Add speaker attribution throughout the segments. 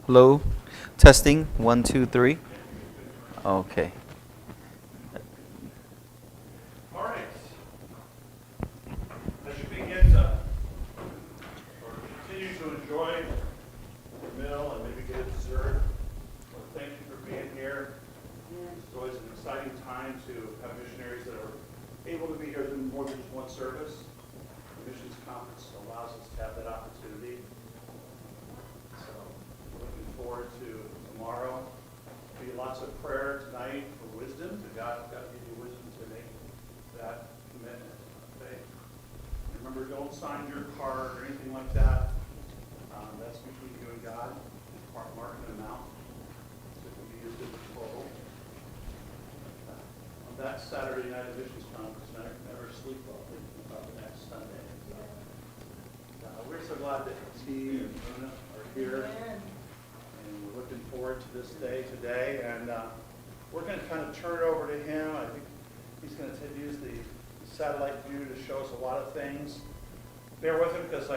Speaker 1: Hello. Testing. 1, 2, 3. Okay.
Speaker 2: All right. As you begin to or continue to enjoy your meal and maybe get a dessert, well, thank you for being here. It's always an exciting time to have missionaries that are able to be here in more than just one service. The Missions Conference allows us to have that opportunity. So, looking forward to tomorrow. Be lots of prayer tonight for wisdom. To God give you wisdom to make that commitment of faith. Remember, don't sign your card or anything like that. That's between you and God. Mark an amount. So it can be used as a total. On that Saturday night of Missions Conference, never sleep well thinking about the next Sunday. We're so glad that T and Luna are here. And we're looking forward to this day today. And we're going to kind of turn it over to him. I think he's going to use the satellite view to show us a lot of things. Bear with him because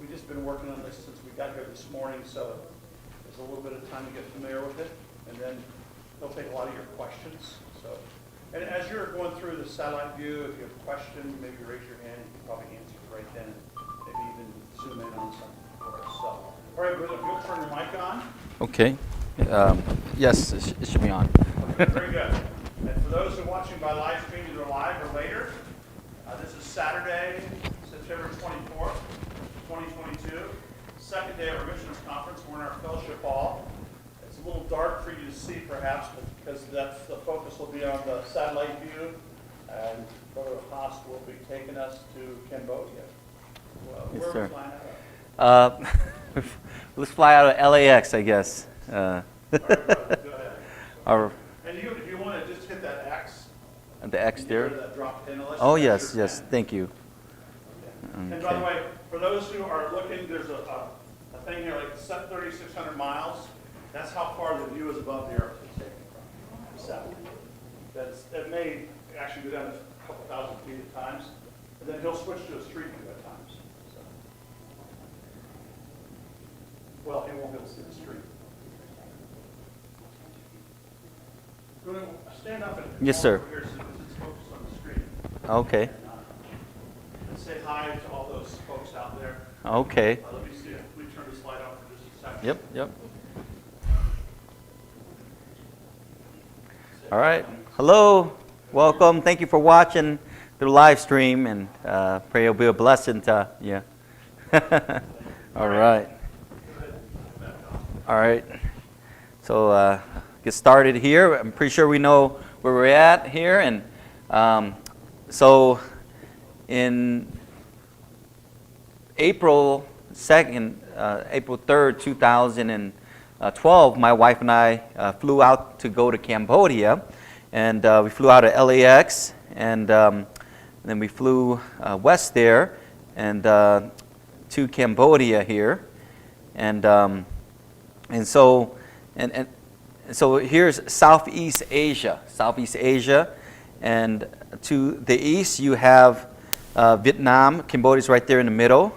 Speaker 2: we've just been working on this since we got here this morning. So there's a little bit of time to get familiar with it. And then he'll take a lot of your questions. And as you're going through the satellite view, if you have a question, maybe raise your hand. You can probably answer it right then. Maybe even zoom in on something for us. So, all right, brother, if you'll turn your mic on.
Speaker 1: Okay. Yes, it should be on.
Speaker 2: Okay, very good. And for those who are watching by live stream, either live or later, this is Saturday, September 24th, 2022. Second day of our missions conference. We're in our fellowship hall. It's a little dark for you to see, perhaps, because the focus will be on the satellite view, and Brother Haas will be taking us to Cambodia. Well,
Speaker 1: Yes,
Speaker 2: where
Speaker 1: sir.
Speaker 2: are we flying out of?
Speaker 1: Let's fly out of LAX, I guess.
Speaker 2: All right, brother, go ahead.
Speaker 1: Our,
Speaker 2: And if you want to just hit that X.
Speaker 1: the X
Speaker 2: and get
Speaker 1: there.
Speaker 2: rid of that drop pin, unless
Speaker 1: Oh,
Speaker 2: you got
Speaker 1: yes,
Speaker 2: your
Speaker 1: yes.
Speaker 2: pen.
Speaker 1: Thank you.
Speaker 2: And by the
Speaker 1: Okay.
Speaker 2: way, for those who are looking, there's a thing here like 3,600 miles. That's how far the view is above the earth it's taken from the satellite. That may actually go down to a couple thousand feet at times. And then he'll switch to a street view at times. So. Well, he won't be able to see the street. You want to stand up and
Speaker 1: Yes,
Speaker 2: come
Speaker 1: sir.
Speaker 2: over here so it's focused on the screen.
Speaker 1: Okay.
Speaker 2: And say hi to all those folks out there.
Speaker 1: Okay.
Speaker 2: Let me see if we turn the slide on for just a second.
Speaker 1: Yep. All right. Hello. Welcome. Thank you for watching the live stream, and pray it'll be a blessing to you. All right. All right. So get started here. I'm pretty sure we know where we're at here, and so in April 2nd, April 3rd, 2012, my wife and I flew out to go to Cambodia, and we flew out of LAX, and then we flew west there, and to Cambodia here, and so here's Southeast Asia, and to the east you have Vietnam. Cambodia's right there in the middle.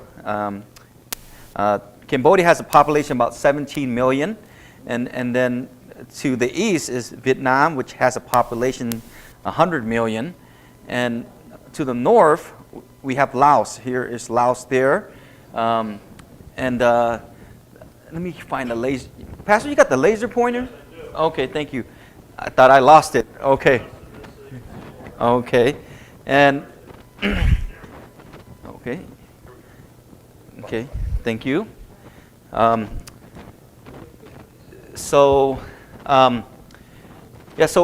Speaker 1: Cambodia has a population of about 17 million, and then to the east is Vietnam, which has a population 100 million, and to the north we have Laos. Here is Laos there, and let me find the laser. Pastor, you got the laser pointer? Okay, thank you. I thought I lost it. Okay, and okay, thank you. So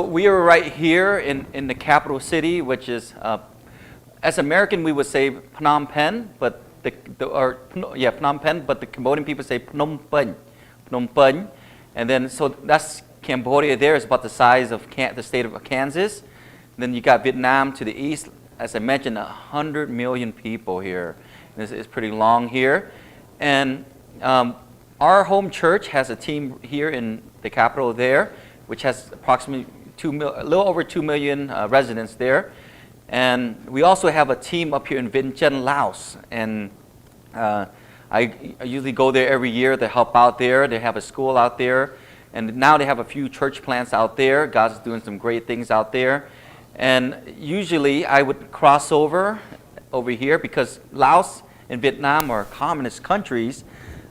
Speaker 1: we are right here in the capital city, which is, as American we would say Phnom Penh, but Phnom Penh, but the Cambodian people say Phnom Penh, and then so that's Cambodia. There is about the size of the state of Kansas. Then you got Vietnam to the east. As I mentioned, 100 million people here. This is pretty long here, and our home church has a team here in the capital there, which has approximately a little over 2 million residents there. And we also have a team up here in Vientiane, Laos. And I usually go there every year to help out there. They have a school out there, and now they have a few church plants out there. God's doing some great things out there. And usually I would cross over here because Laos and Vietnam are communist countries.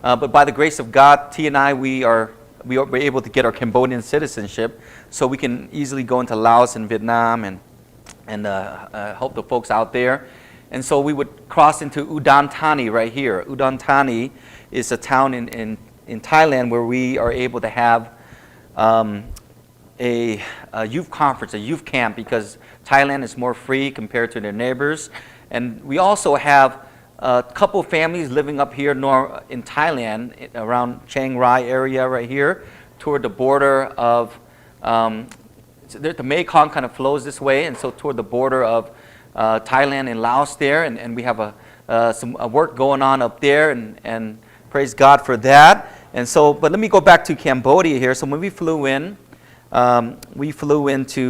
Speaker 1: But by the grace of God, T and I, we were able to get our Cambodian citizenship, so we can easily go into Laos and Vietnam and help the folks out there. And so we would cross into Udon Thani right here. Udon Thani is a town in Thailand where we are able to have a youth conference, a youth camp, because Thailand is more free compared to their neighbors. And we also have a couple families living up here in Thailand, around Chiang Rai area right here, toward the border of, the Mekong kind of flows this way, and so toward the border of Thailand and Laos there, and we have some work going on up there, and praise God for that. And so, but let me go back to Cambodia here. So when we flew into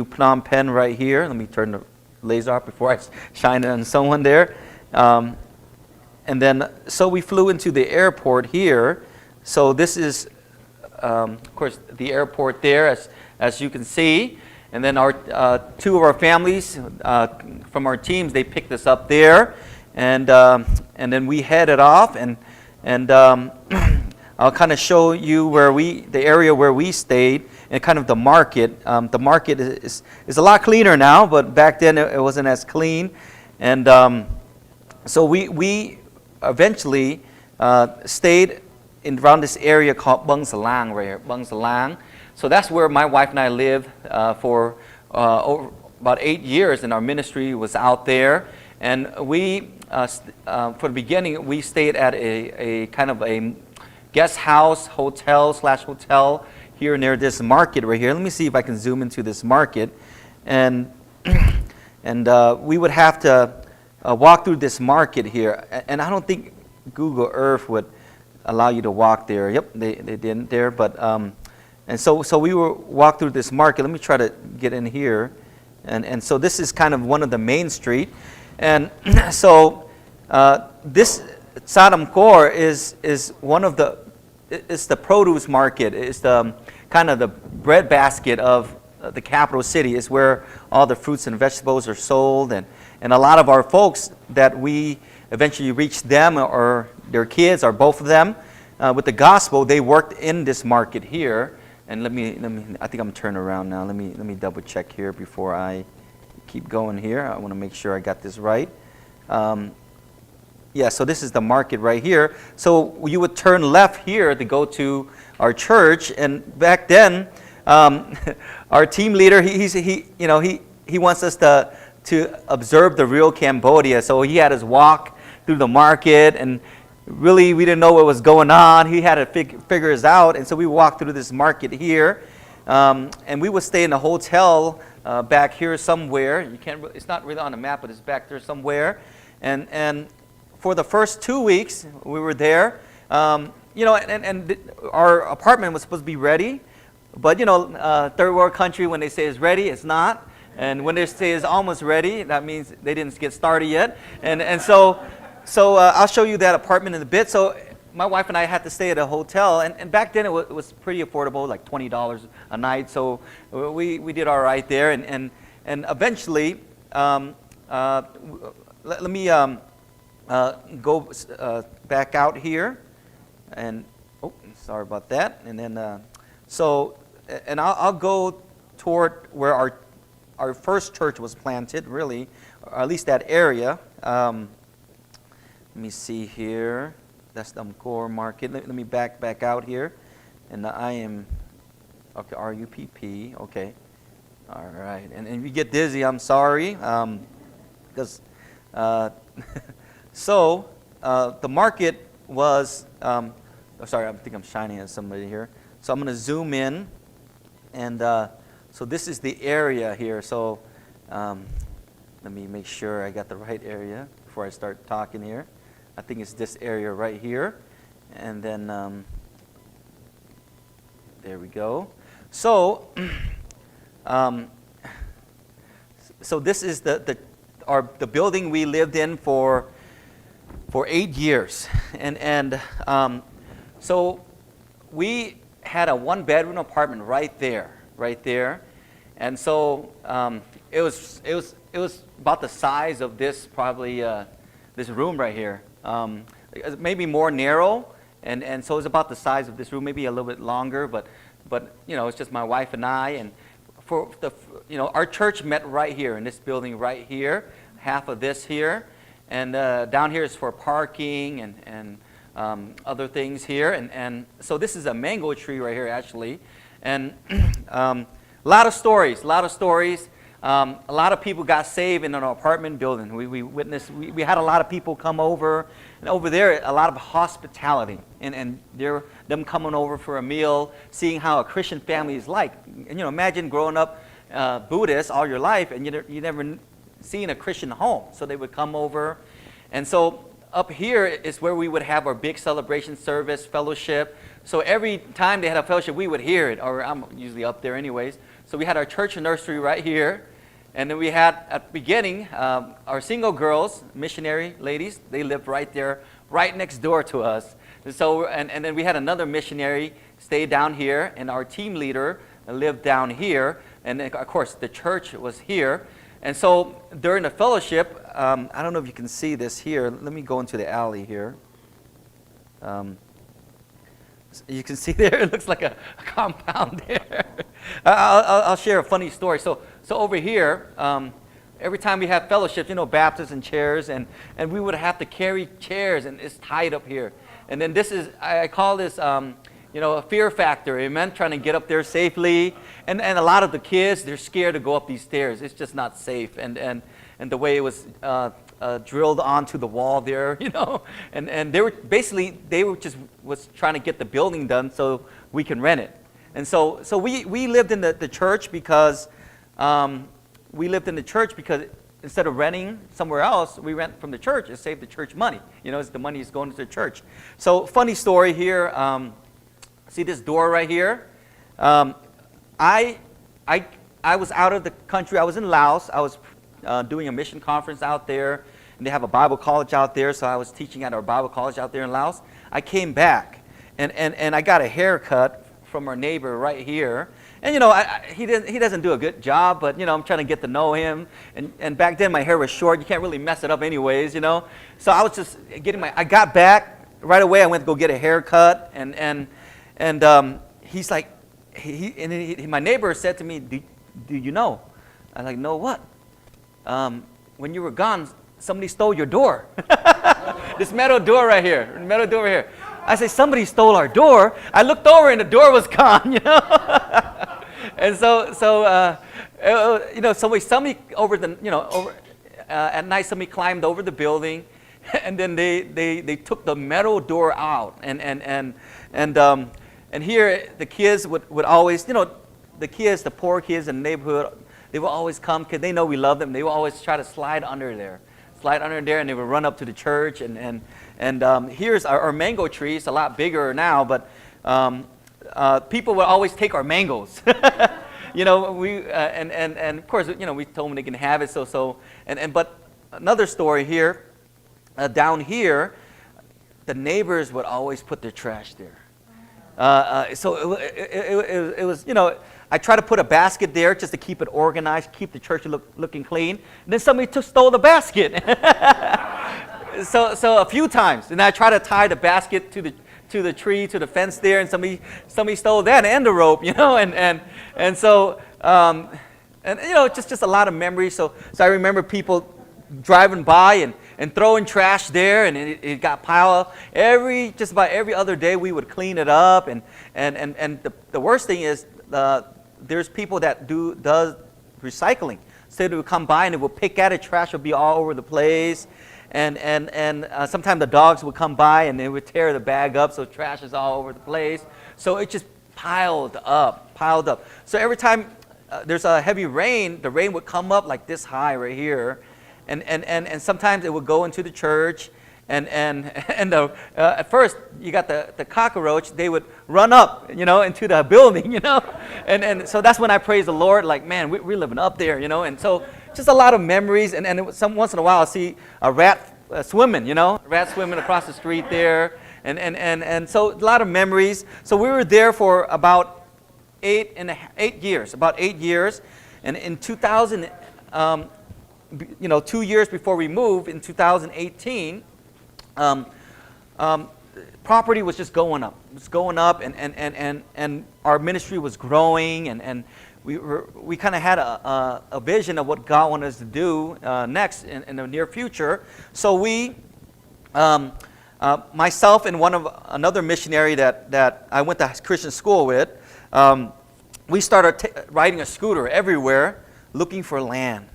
Speaker 1: Phnom Penh right here. Let me turn the laser off before I shine it on someone there. And then, so we flew into the airport here. So this is, of course, the airport there, as you can see. And then our two of our families from our teams, they picked us up there, and then we headed off, and I'll kind of show you the area where we stayed, and kind of the market. The market is a lot cleaner now, but back then it wasn't as clean, and so we eventually stayed around this area called Bang Salang right here, Bang Salang. So that's where my wife and I lived for over about 8 years, and our ministry was out there. And we, for the beginning, we stayed at a kind of a guest house, hotel here near this market right here. Let me see if I can zoom into this market. And we would have to walk through this market here. And I don't think Google Earth would allow you to walk there. Yep, they didn't there, but... And so we were walk through this market. Let me try to get in here. And so this is kind of one of the main street. And so this Sadam Kor is one of it's the produce market. It's the kind of the bread basket of the capital city. It's where all the fruits and vegetables are sold. And a lot of our folks that we eventually reached them or their kids or both of them with the gospel, they worked in this market here. And let me. I think I'm turning around now. Let me double check here before I keep going here. I want to make sure I got this right. Yeah. So this is the market right here. So you would turn left here to go to our church. And back then, our team leader he wants us to observe the real Cambodia. So he had us walk through the market, and really, we didn't know what was going on. He had to figure us out, and so we walked through this market here, and we would stay in a hotel back here somewhere. It's not really on the map, but it's back there somewhere. And for the first 2 weeks we were there, and our apartment was supposed to be ready, but third world country, when they say it's ready, it's not, and when they say it's almost ready, that means they didn't get started yet, and so. So I'll show you that apartment in a bit. So my wife and I had to stay at a hotel, and back then it was pretty affordable, like $20 a night. So we did all right there, and eventually, let me go back out here, and sorry about that. And then I'll go toward where our first church was planted, really, or at least that area. Let me see here. That's the Amcor market. Let me back out here. And I am, okay, RUPP, okay. All right. And if you get dizzy, I'm sorry. Because, so, the market was, sorry, I think I'm shining at somebody here. So I'm going to zoom in. And so this is the area here. So let me make sure I got the right area before I start talking here. I think it's this area right here, and then there we go. So, so this is the building we lived in for for 8 years. And so we had a 1-bedroom apartment right there. And so it was about the size of this, probably this room right here. Maybe more narrow, and so it's about the size of this room, maybe a little bit longer, but it's just my wife and I. And our church met right here in this building right here, half of this here, and down here is for parking and other things here. And so this is a mango tree right here, actually. And a lot of stories. A lot of people got saved in an apartment building. We witnessed, we had a lot of people come over. And over there, a lot of hospitality. And them coming over for a meal, seeing how a Christian family is like. And imagine growing up Buddhist all your life, and you never seen a Christian home. So they would come over. And so up here is where we would have our big celebration service, fellowship. So every time they had a fellowship, we would hear it, or I'm usually up there anyways. So we had our church nursery right here. And then we had, at the beginning, our single girls, missionary ladies, they lived right there, right next door to us. And so, and then we had another missionary stay down here, and our team leader lived down here. And then, of course, the church was here. And so during the fellowship, I don't know if you can see this here. Let me go into the alley here. You can see there, it looks like a compound there. I'll share a funny story. So over here, every time we have fellowships, baptism and chairs, and we would have to carry chairs, and it's tied up here. And then this is, I call this, a fear factor, amen, trying to get up there safely. And a lot of the kids, they're scared to go up these stairs. It's just not safe. And the way it was drilled onto the wall there, and they were just was trying to get the building done so we can rent it. And so we lived in the church because instead of renting somewhere else, we rent from the church and save the church money. The money is going to the church. So funny story here. See this door right here? I was out of the country. I was in Laos. I was doing a mission conference out there, and they have a Bible college out there. So I was teaching at our Bible college out there in Laos. I came back, and I got a haircut from our neighbor right here. And he doesn't do a good job, but I'm trying to get to know him. And back then my hair was short. You can't really mess it up anyways, So I was just I got back right away. I went to go get a haircut, and he's like, my neighbor said to me, do you know? I'm like, no, what? When you were gone, somebody stole your door. This metal door right here. I said, somebody stole our door. I looked over and the door was gone, And so somebody over at night, somebody climbed over the building, and then they took the metal door out, and here the kids would always, the poor kids in the neighborhood, they will always come because they know we love them. They will always try to slide under there, and they would run up to the church. And here's our mango tree. It's a lot bigger now, but people would always take our mangoes. And of course, we told them they can have it. But another story here, down here, the neighbors would always put their trash there. So it was, I tried to put a basket there just to keep it organized, keep the church looking clean. And then somebody stole the basket. So a few times, and I tried to tie the basket to the tree, to the fence there, and somebody stole that and the rope, and so just a lot of memories. So I remember people driving by and throwing trash there, and it got piled up. Just about every other day we would clean it up, and the worst thing is there's people that does recycling. So they would come by and they would pick at it. Trash would be all over the place, and sometimes the dogs would come by and they would tear the bag up, so trash is all over the place. So it just piled up. So every time there's a heavy rain, the rain would come up like this high right here. And sometimes it would go into the church, and at first you got the cockroach. They would run up, into the building, and so that's when I praise the Lord. Like, man, we're living up there, And so just a lot of memories, and once in a while I see a rat swimming, rats swimming across the street there. And so a lot of memories. So we were there for about 8 years, And in 2000, 2 years before we moved, in 2018, property was just going up. It was going up, and our ministry was growing, and we kind of had a vision of what God wanted us to do next in the near future. So we, myself and another missionary that I went to Christian school with, we started riding a scooter everywhere, looking for land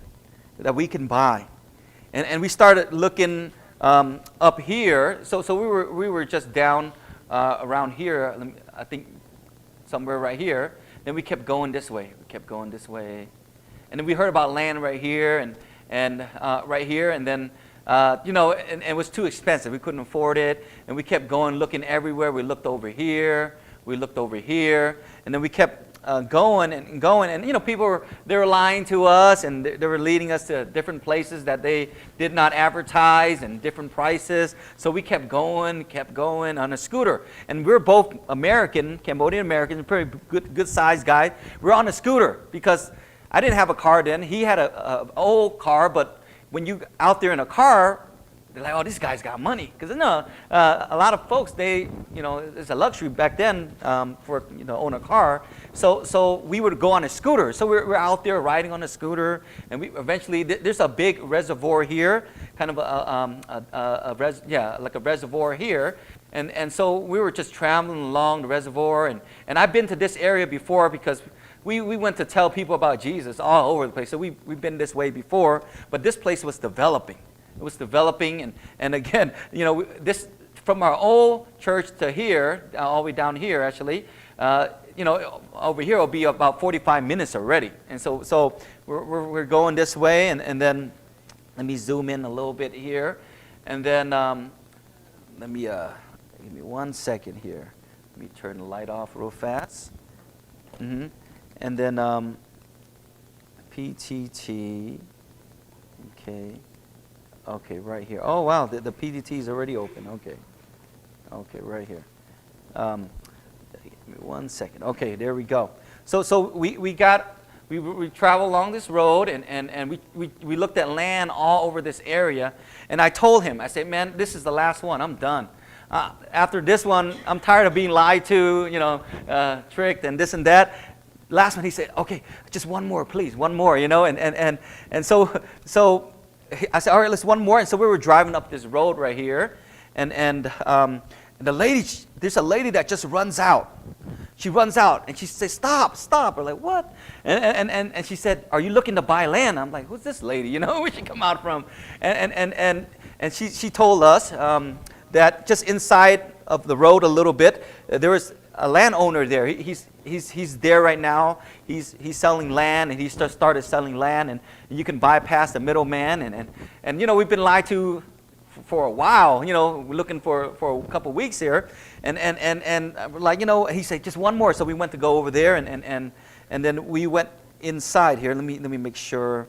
Speaker 1: that we can buy, and we started looking up here. So we were just down around here. I think somewhere right here. Then we kept going this way. And then we heard about land right here and right here. And then, and it was too expensive. We couldn't afford it. And we kept going, looking everywhere. We looked over here. And then we kept going. And, people they were lying to us, and they were leading us to different places that they did not advertise and different prices. So we kept going on a scooter. And we're both Cambodian American, pretty good sized guy. We're on a scooter because I didn't have a car then. He had an old car, but when you out there in a car, they're like, oh, this guy's got money. Because a lot of folks, it's a luxury back then for own a car. So we would go on a scooter. So we're out there riding on a scooter, and we eventually there's a big reservoir here, kind of like a reservoir here, and so we were just traveling along the reservoir, and I've been to this area before because we went to tell people about Jesus all over the place. So we've been this way before, but this place was developing. It was developing, and again, this from our old church to here, all the way down here, actually, over here will be about 45 minutes already. And so we're going this way, and then let me zoom in a little bit here, and then give me 1 second here. Let me turn the light off real fast. And then PTT, okay, right here. Oh, wow, the PTT is already open. Okay, right here. Give me 1 second. Okay, there we go. So we traveled along this road, and we looked at land all over this area. And I told him, I said, man, this is the last one. I'm done. After this one, I'm tired of being lied to, tricked and this and that. Last one, he said, okay, just one more, please, one more, and so I said, all right, let's one more. And so we were driving up this road right here, and the lady, there's a lady that just runs out. She runs out, and she says, stop. We're like, what? And she said, are you looking to buy land? I'm like, who's this lady? Where she come out from? And she told us that just inside of the road a little bit, there was a landowner there. He's there right now. He's selling land, and he started selling land, and you can bypass the middleman. And we've been lied to for a while. We're looking for a couple weeks here, and we're like, he said just one more. So we went to go over there, and then we went inside here. Let me make sure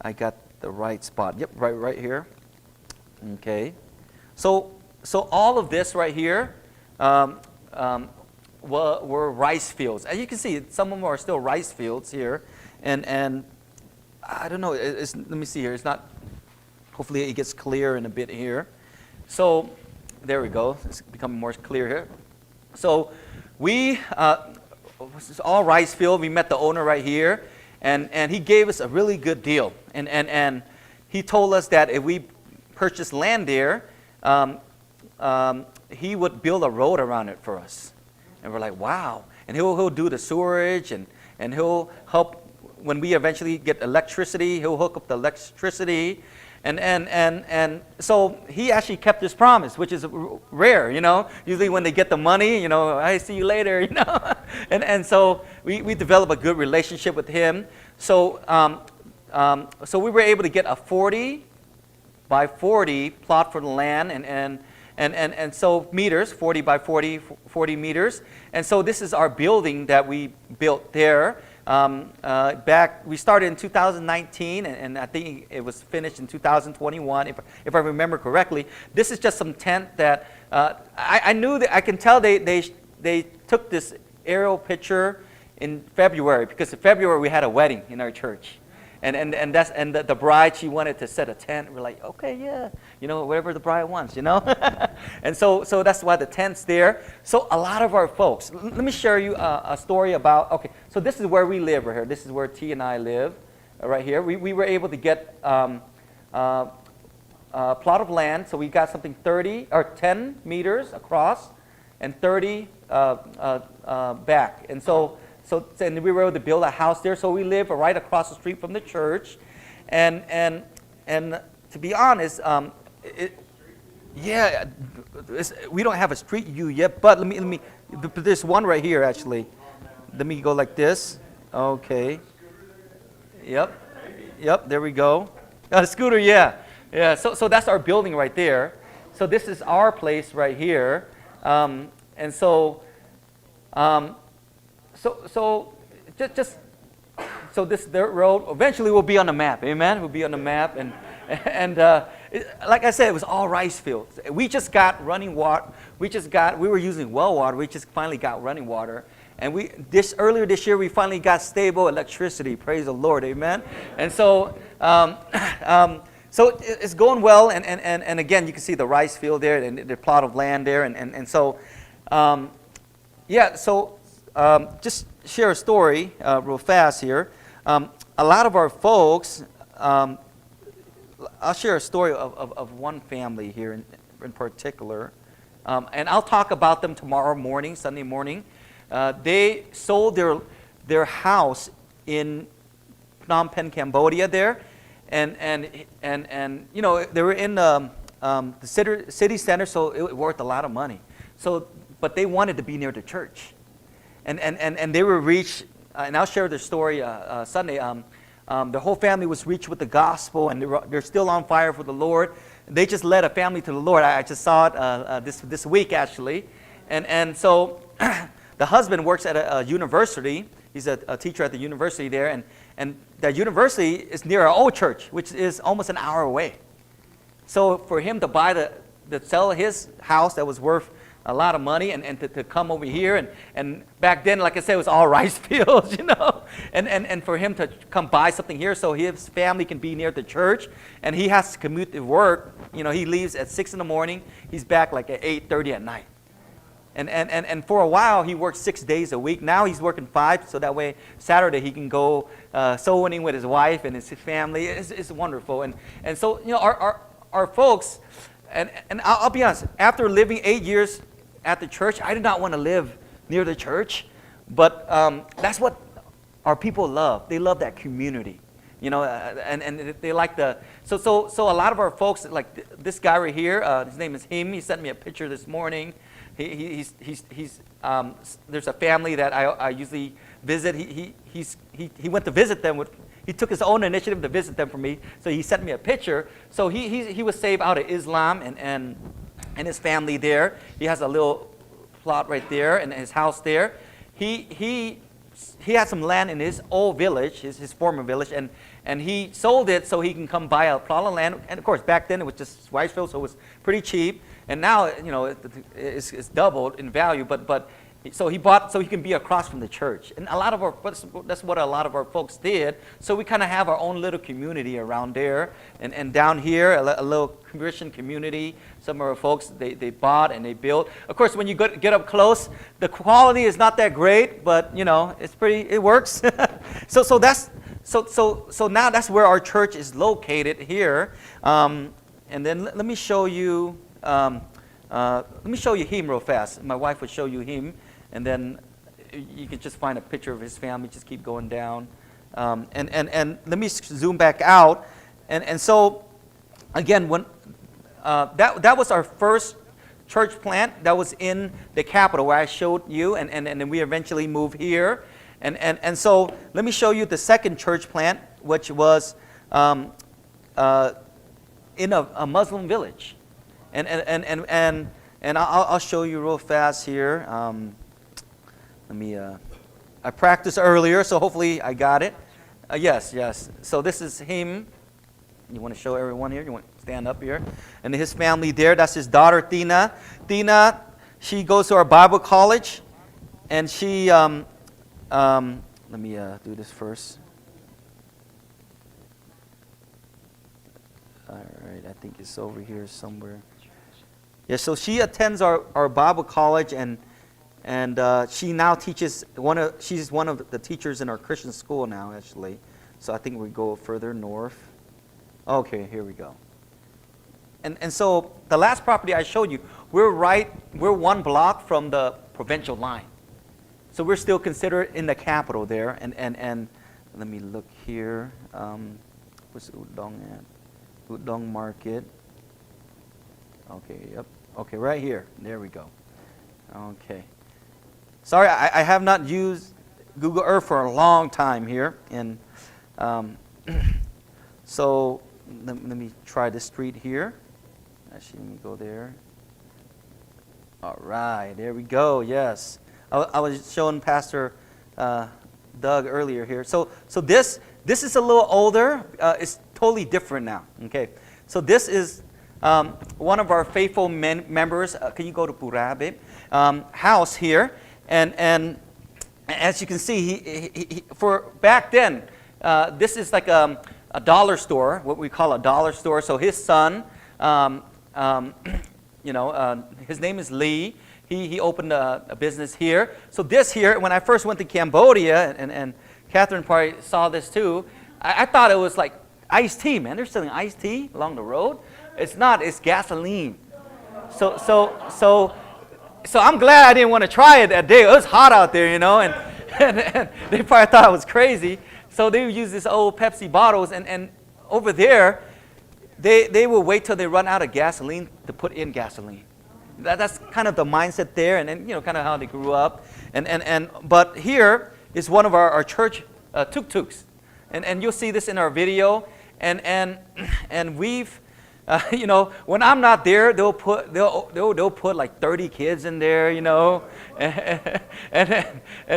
Speaker 1: I got the right spot. Yep, right here. Okay, so all of this right here. Were rice fields. As you can see, some of them are still rice fields here, and I don't know. Let me see here. It's not. Hopefully, it gets clear in a bit here. So there we go. It's becoming more clear here. So it's all rice field. We met the owner right here, and he gave us a really good deal. And he told us that if we purchased land there, he would build a road around it for us. And we're like, wow. And he'll do the sewerage, and he'll help when we eventually get electricity. He'll hook up the electricity. And so he actually kept his promise, which is rare, Usually when they get the money, I see you later, And so we developed a good relationship with him. So so we were able to get a 40 by 40 plot for the land, and so meters, 40 by 40 meters. And so this is our building that we built there. We started in 2019, and I think it was finished in 2021, if I remember correctly. This is just some tent that I knew that I can tell they took this aerial picture in February, because in February we had a wedding in our church. And the bride, she wanted to set a tent. We're like, okay, yeah, whatever the bride wants, And so that's why the tent's there. So a lot of our folks, let me share you a story about, okay, so this is where we live right here. This is where T and I live right here. We were able to get a plot of land. So we got something 10 meters across and 30 back. And we were able to build a house there. So we live right across the street from the church. And to be honest, we don't have a street view yet, but there's one right here actually. Let me go like this. Okay. Yep, there we go. A scooter, yeah. So that's our building right there. So this is our place right here. So this dirt road eventually will be on the map. Amen. It will be on the map, and like I said, it was all rice fields. We just got running water. We were using well water. We just finally got running water, and earlier this year we finally got stable electricity. Praise the Lord. Amen. And so so it's going well, and again you can see the rice field there and the plot of land there, and so just share a story real fast here. A lot of our folks, I'll share a story of one family here in particular. And I'll talk about them tomorrow morning, Sunday morning. They sold their house in Phnom Penh, Cambodia there. And they were in the city center, so it worth a lot of money. But they wanted to be near the church. And they were reached, and I'll share their story Sunday. The whole family was reached with the gospel, and they're still on fire for the Lord. They just led a family to the Lord. I just saw it this week, actually. And so the husband works at a university. He's a teacher at the university there. And that university is near our old church, which is almost an hour away. So for him to sell his house that was worth a lot of money and to come over here and back then, like I said, it was all rice fields, and for him to come buy something here so his family can be near the church, and he has to commute to work. He leaves at 6 in the morning. He's back like at 8:30 at night. And for a while he worked 6 days a week. Now he's working 5, so that way Saturday he can go soul winning with his wife and his family. It's wonderful. And so our folks, and I'll be honest, after living 8 years at the church, I did not want to live near the church, but that's what our people love. They love that community, and they like so a lot of our folks, like this guy right here, his name is Him. He sent me a picture this morning. He's there's a family that I usually visit. He went to visit them he took his own initiative to visit them for me, so he sent me a picture. So he was saved out of Islam and his family there. He has a little plot right there and his house there. He had some land in his old village, his former village, and he sold it so he can come buy a plot of land. And of course, back then it was just rice field, so it was pretty cheap. And now it's doubled in value. So he bought so he can be across from the church. And that's what a lot of our folks did. So we kind of have our own little community around there. And down here, a little Christian community. Some of our folks, they bought and they built. Of course, when you get up close, the quality is not that great, but it works. So now that's where our church is located here. And then let me show you him real fast. My wife would show you him. And then you can just find a picture of his family. Just keep going down. And let me zoom back out. And so, again, when that was our first church plant. That was in the capital where I showed you. And then we eventually moved here. And so let me show you the second church plant, which was in a Muslim village. And I'll show you real fast here. Let me I practiced earlier, so hopefully I got it. Yes. So this is him. You want to show everyone here? You want to stand up here? And his family there. That's his daughter, Tina. Tina, she goes to our Bible college. And she, let me do this first. All right, I think it's over here somewhere. Yeah, so she attends our Bible college, and she now teaches she's one of the teachers in our Christian school now, actually. So I think we go further north. Okay, here we go. And so the last property I showed you, we're one block from the provincial line. So we're still considered in the capital there. And let me look here. Where's Udong at? Udong Market. Okay, yep. Okay, right here. There we go. Okay. Sorry, I have not used Google Earth for a long time here. And so let me try the street here. Actually, let me go there. All right, there we go. Yes. I was showing Pastor Doug earlier here. So this is a little older. It's totally different now. Okay. So this is one of our faithful members. Can you go to Purabe? House here, and as you can see, he for back then, this is like a dollar store, what we call a dollar store. So his son, his name is Lee. He opened a business here. So this here, when I first went to Cambodia, and Catherine probably saw this too, I thought it was like iced tea, man. They're selling iced tea along the road. It's not. It's gasoline. So I'm glad I didn't want to try it that day. It was hot out there, and they probably thought I was crazy. So they would use these old Pepsi bottles, and over there, they will wait till they run out of gasoline to put in gasoline. That's kind of the mindset there, and kind of how they grew up. But here is one of our church tuk-tuks, and you'll see this in our video. And we've, when I'm not there, they'll put like 30 kids in there,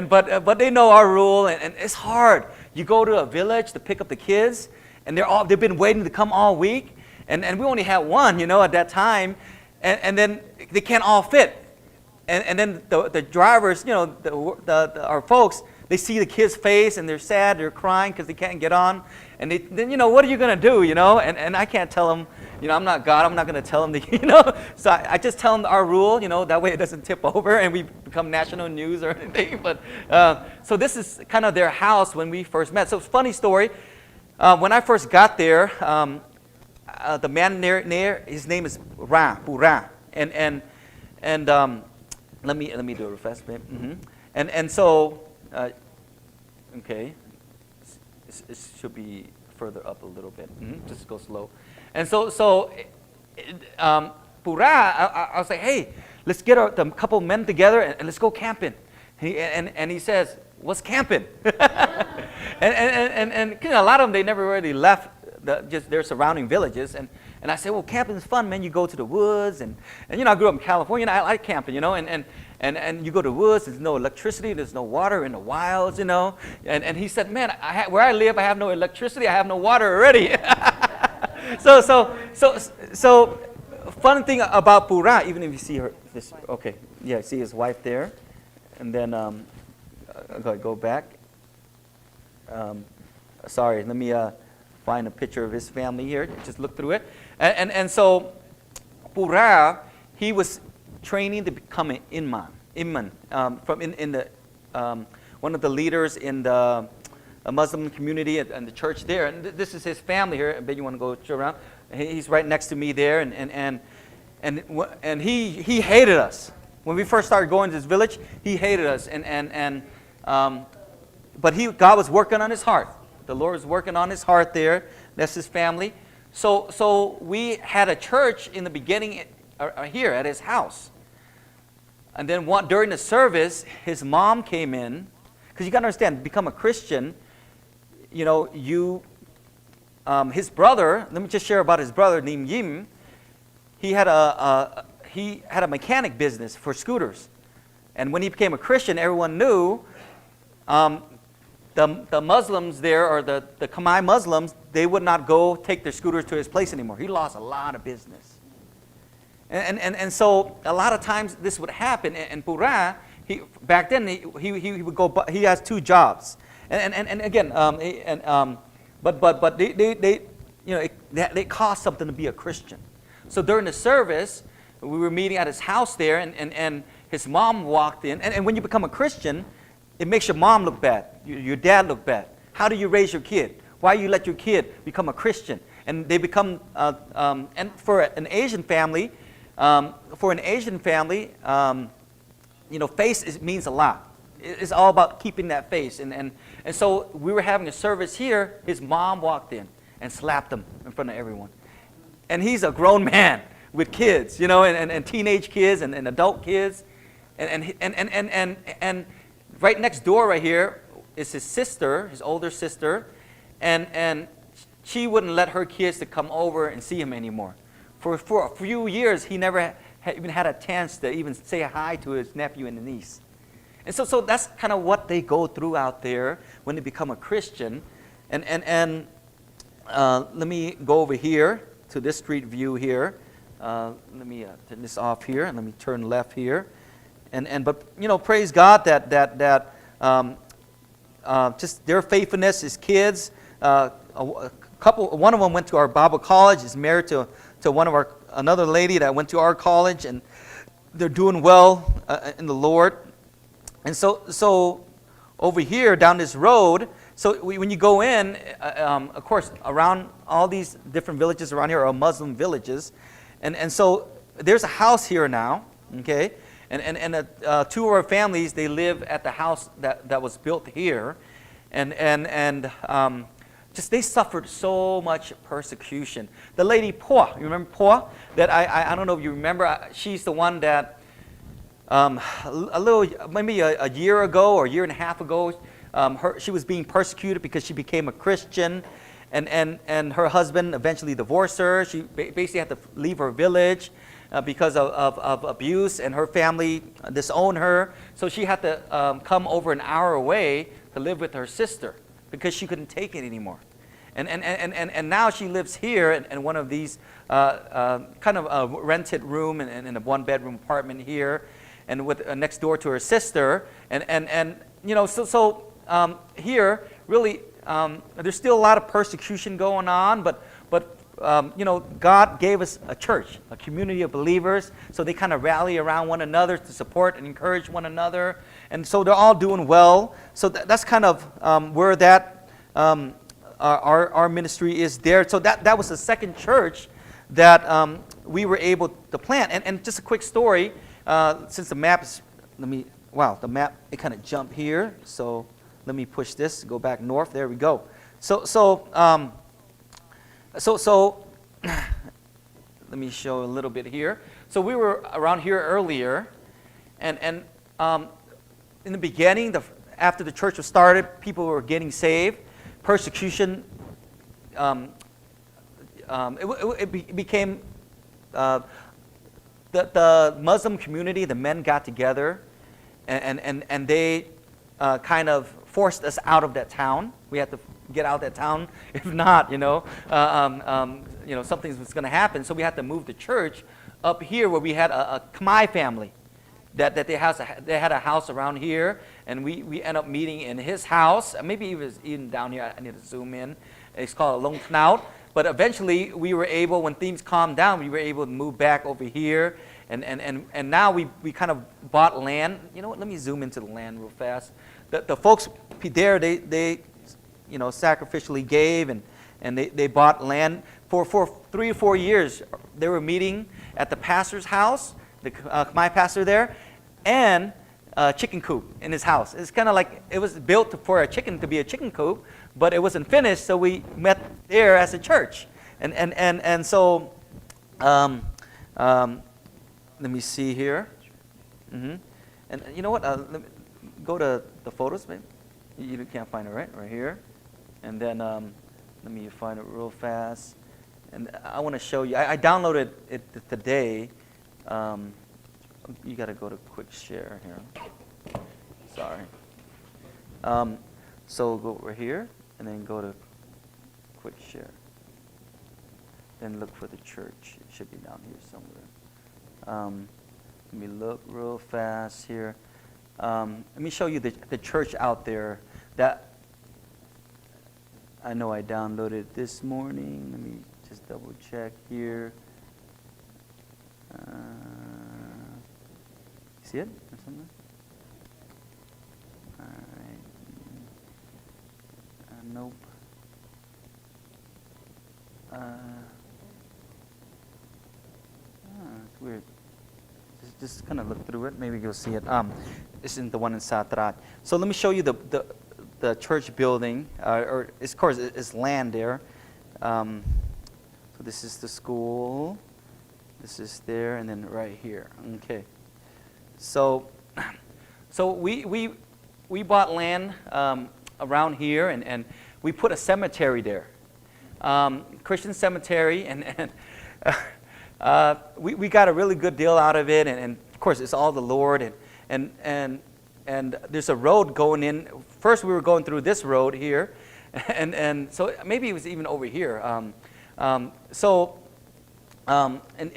Speaker 1: but they know our rule, and it's hard. You go to a village to pick up the kids, and they've been waiting to come all week, and we only had one, at that time. And then they can't all fit, and then the drivers, our folks, they see the kids' face and they're sad, they're crying because they can't get on, and then what are you gonna do, And I can't tell them, I'm not God, I'm not gonna tell them So I just tell them our rule, that way it doesn't tip over and we become national news or anything. But so this is kind of their house when we first met. So funny story, when I first got there. The man near, his name is Pura, and let me do it real fast, babe. And so, okay, it should be further up a little bit. Just go slow. And so Pura, I was like, hey, let's get a couple men together and let's go camping. And he says, what's camping? and a lot of them, they never really left just their surrounding villages, and I said, well, camping is fun, man. You go to the woods, and I grew up in California, and I like camping, and you go to the woods. There's no electricity, there's no water in the wilds, and he said, man, where I live, I have no electricity, I have no water already. So fun thing about Pura, even if you see her, see his wife there, and then go back. Sorry, let me find a picture of his family here. Just look through it. And so Pura, he was training to become an imam, one of the leaders in the Muslim community and the church there. And this is his family here. I bet you want to go show around. He's right next to me there, and he hated us when we first started going to this village. He hated us, but God was working on his heart. The Lord was working on his heart there. That's his family. So we had a church in the beginning here at his house. And then during the service, his mom came in. Because you got to understand, become a Christian, his brother, let me just share about his brother named Yim. He had a mechanic business for scooters. And when he became a Christian, everyone knew the Muslims there, or the Khmer Muslims, they would not go take their scooters to his place anymore. He lost a lot of business. And so a lot of times this would happen. And Pura, back then he would go. He has 2 jobs. And again, but they they cost something to be a Christian. So during the service, we were meeting at his house there, and his mom walked in. And when you become a Christian, it makes your mom look bad, your dad look bad. How do you raise your kid? Why you let your kid become a Christian? And they become, and for an Asian family, face means a lot. It's all about keeping that face. And so we were having a service here. His mom walked in and slapped him in front of everyone. And he's a grown man with kids, and teenage kids and adult kids. And right next door right here is his sister, his older sister, and she wouldn't let her kids to come over and see him anymore. For a few years, he never even had a chance to even say hi to his nephew and niece. And so that's kind of what they go through out there when they become a Christian. And let me go over here to this street view here. Let me turn this off here, and let me turn left here. But praise God that just their faithfulness, his kids. One of them went to our Bible college. Is married to another lady that went to our college, and they're doing well in the Lord. And so over here down this road. So when you go in, of course, around all these different villages around here are Muslim villages, and so there's a house here now, okay, and 2 of our families, they live at the house that was built here, and just they suffered so much persecution. The lady Po, you remember Po? That I don't know if you remember. She's the one that maybe a year ago or a year and a half ago. She was being persecuted because she became a Christian, and her husband eventually divorced her. She basically had to leave her village because of abuse, and her family disowned her. So she had to come over an hour away to live with her sister because she couldn't take it anymore. And now she lives here in one of these kind of a rented room in a 1-bedroom apartment here, and with next door to her sister. Here, really, there's still a lot of persecution going on, but God gave us a church, a community of believers, so they kind of rally around one another to support and encourage one another, and so they're all doing well. So that's kind of where that our ministry is there. So that was the second church that we were able to plant. And just a quick story, since the map is, the map, it kind of jumped here, so let me push this, go back north. There we go. So let me show a little bit here. So we were around here earlier, and in the beginning, after the church was started, people were getting saved. Persecution, it became the Muslim community. The men got together, and they kind of forced us out of that town. We had to get out of that town. If not, something was going to happen. So we had to move the church up here, where we had a Khmer family that they had a house around here, and we end up meeting in his house. Maybe he was even down here. I need to zoom in. It's called Long Knout. But eventually, we were able, when things calmed down, we were able to move back over here, and now we kind of bought land. You know what? Let me zoom into the land real fast. The folks there, they sacrificially gave, and they bought land. For 3 or 4 years, they were meeting at the pastor's house, the Khmer pastor there, and a chicken coop in his house. It's kind of like it was built for a chicken to be a chicken coop, but it wasn't finished, so we met there as a church. And so, let me see here. And you know what? Let me go to the photos, maybe. You can't find it, right? Right here. And then let me find it real fast. And I want to show you. I downloaded it today. You got to go to quick share here. Sorry. So go over here, and then go to quick share. Then look for the church. It should be down here somewhere. Let me look real fast here. Let me show you the church out there that I know I downloaded this morning. Let me just double check here. See it or something? All right. Nope. It's weird. Just kind of look through it. Maybe you'll see it. This isn't the one in Satrat. So let me show you the church building. Or of course, it's land there. So this is the school. This is there, and then right here. Okay. So we bought land around here, and we put a cemetery there, Christian cemetery, and we got a really good deal out of it, and of course it's all the Lord, and there's a road going in. First we were going through this road here, and so maybe it was even over here. And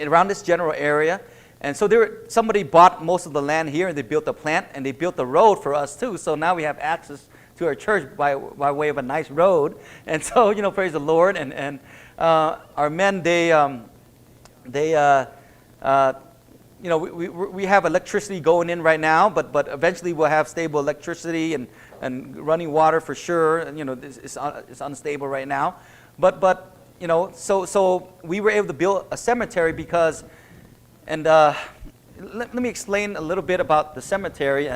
Speaker 1: around this general area. And so somebody bought most of the land here, and they built a plant, and they built a road for us too. So now we have access to our church by way of a nice road. And so, praise the Lord. And our men, we have electricity going in right now, but eventually we'll have stable electricity and running water for sure. And, it's unstable right now. But so we were able to build a cemetery because, and let me explain a little bit about the cemetery.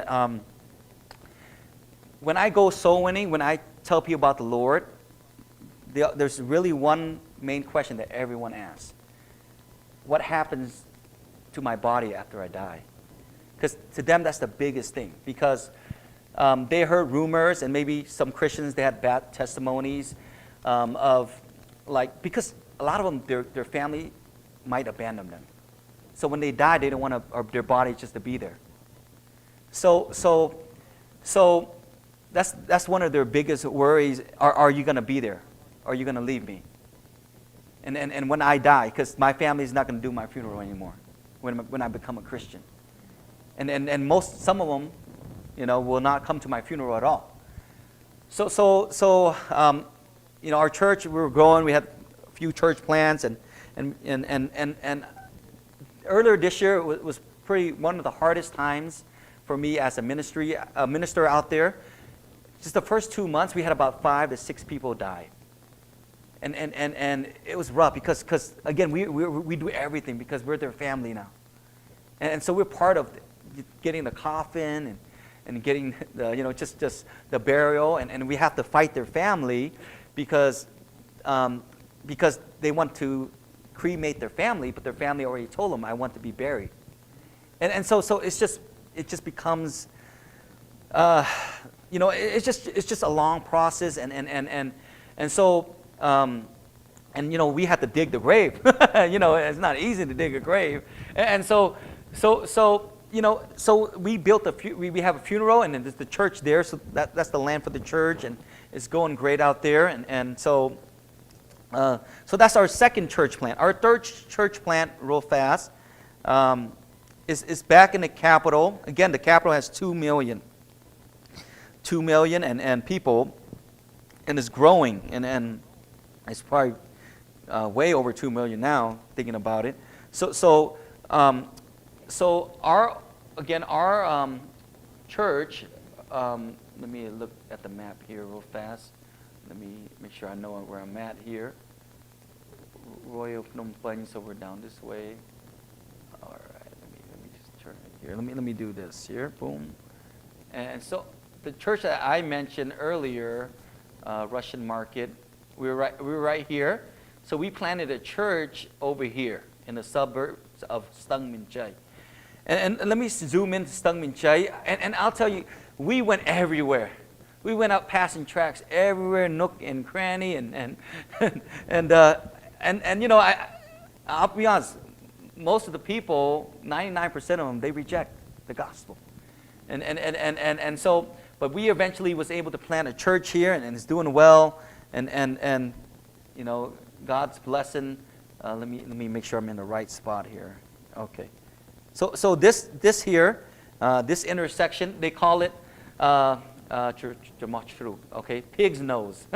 Speaker 1: When I go soul winning, when I tell people about the Lord, there's really one main question that everyone asks. What happens to my body after I die? Because to them, that's the biggest thing. Because they heard rumors, and maybe some Christians, they had bad testimonies because a lot of them, their family might abandon them. So when they die, they don't want their body just to be there. So that's one of their biggest worries. Are you going to be there? Are you going to leave me? And when I die, because my family is not going to do my funeral anymore when I become a Christian. And some of them, will not come to my funeral at all. So our church, we were growing. We had a few church plants, and earlier this year was one of the hardest times for me as a minister out there. Just the first 2 months, we had about 5 to 6 people die, and it was rough because again we do everything because we're their family now, and so we're part of getting the coffin and getting the just the burial, and we have to fight their family because they want to cremate their family, but their family already told them, I want to be buried. And so it just becomes it's just a long process, and so we had to dig the grave. It's not easy to dig a grave. And so we built we have a funeral, and then there's the church there, so that's the land for the church, and it's going great out there, and so that's our second church plant. Our third church plant, real fast, is back in the capital. Again, the capital has 2 million and people, and it's growing, and it's probably way over 2 million now, thinking about it. So our church. Let me look at the map here real fast. Let me make sure I know where I'm at here. Royal Phnom Penh, so we're down this way. All right, let me just turn it here. Let me do this here. Boom. And so the church that I mentioned earlier, Russian Market, we were right here. So we planted a church over here in the suburbs of Stung Min Chai. And let me zoom into Stung Min Chai, and I'll tell you, we went everywhere. We went out passing tracks everywhere, nook and cranny, and I'll be honest, most of the people, 99% of them, they reject the gospel, and so but we eventually was able to plant a church here, and it's doing well, and you know, God's blessing. Let me make sure I'm in the right spot here. Okay, so this here, this intersection, they call it okay, pig's nose.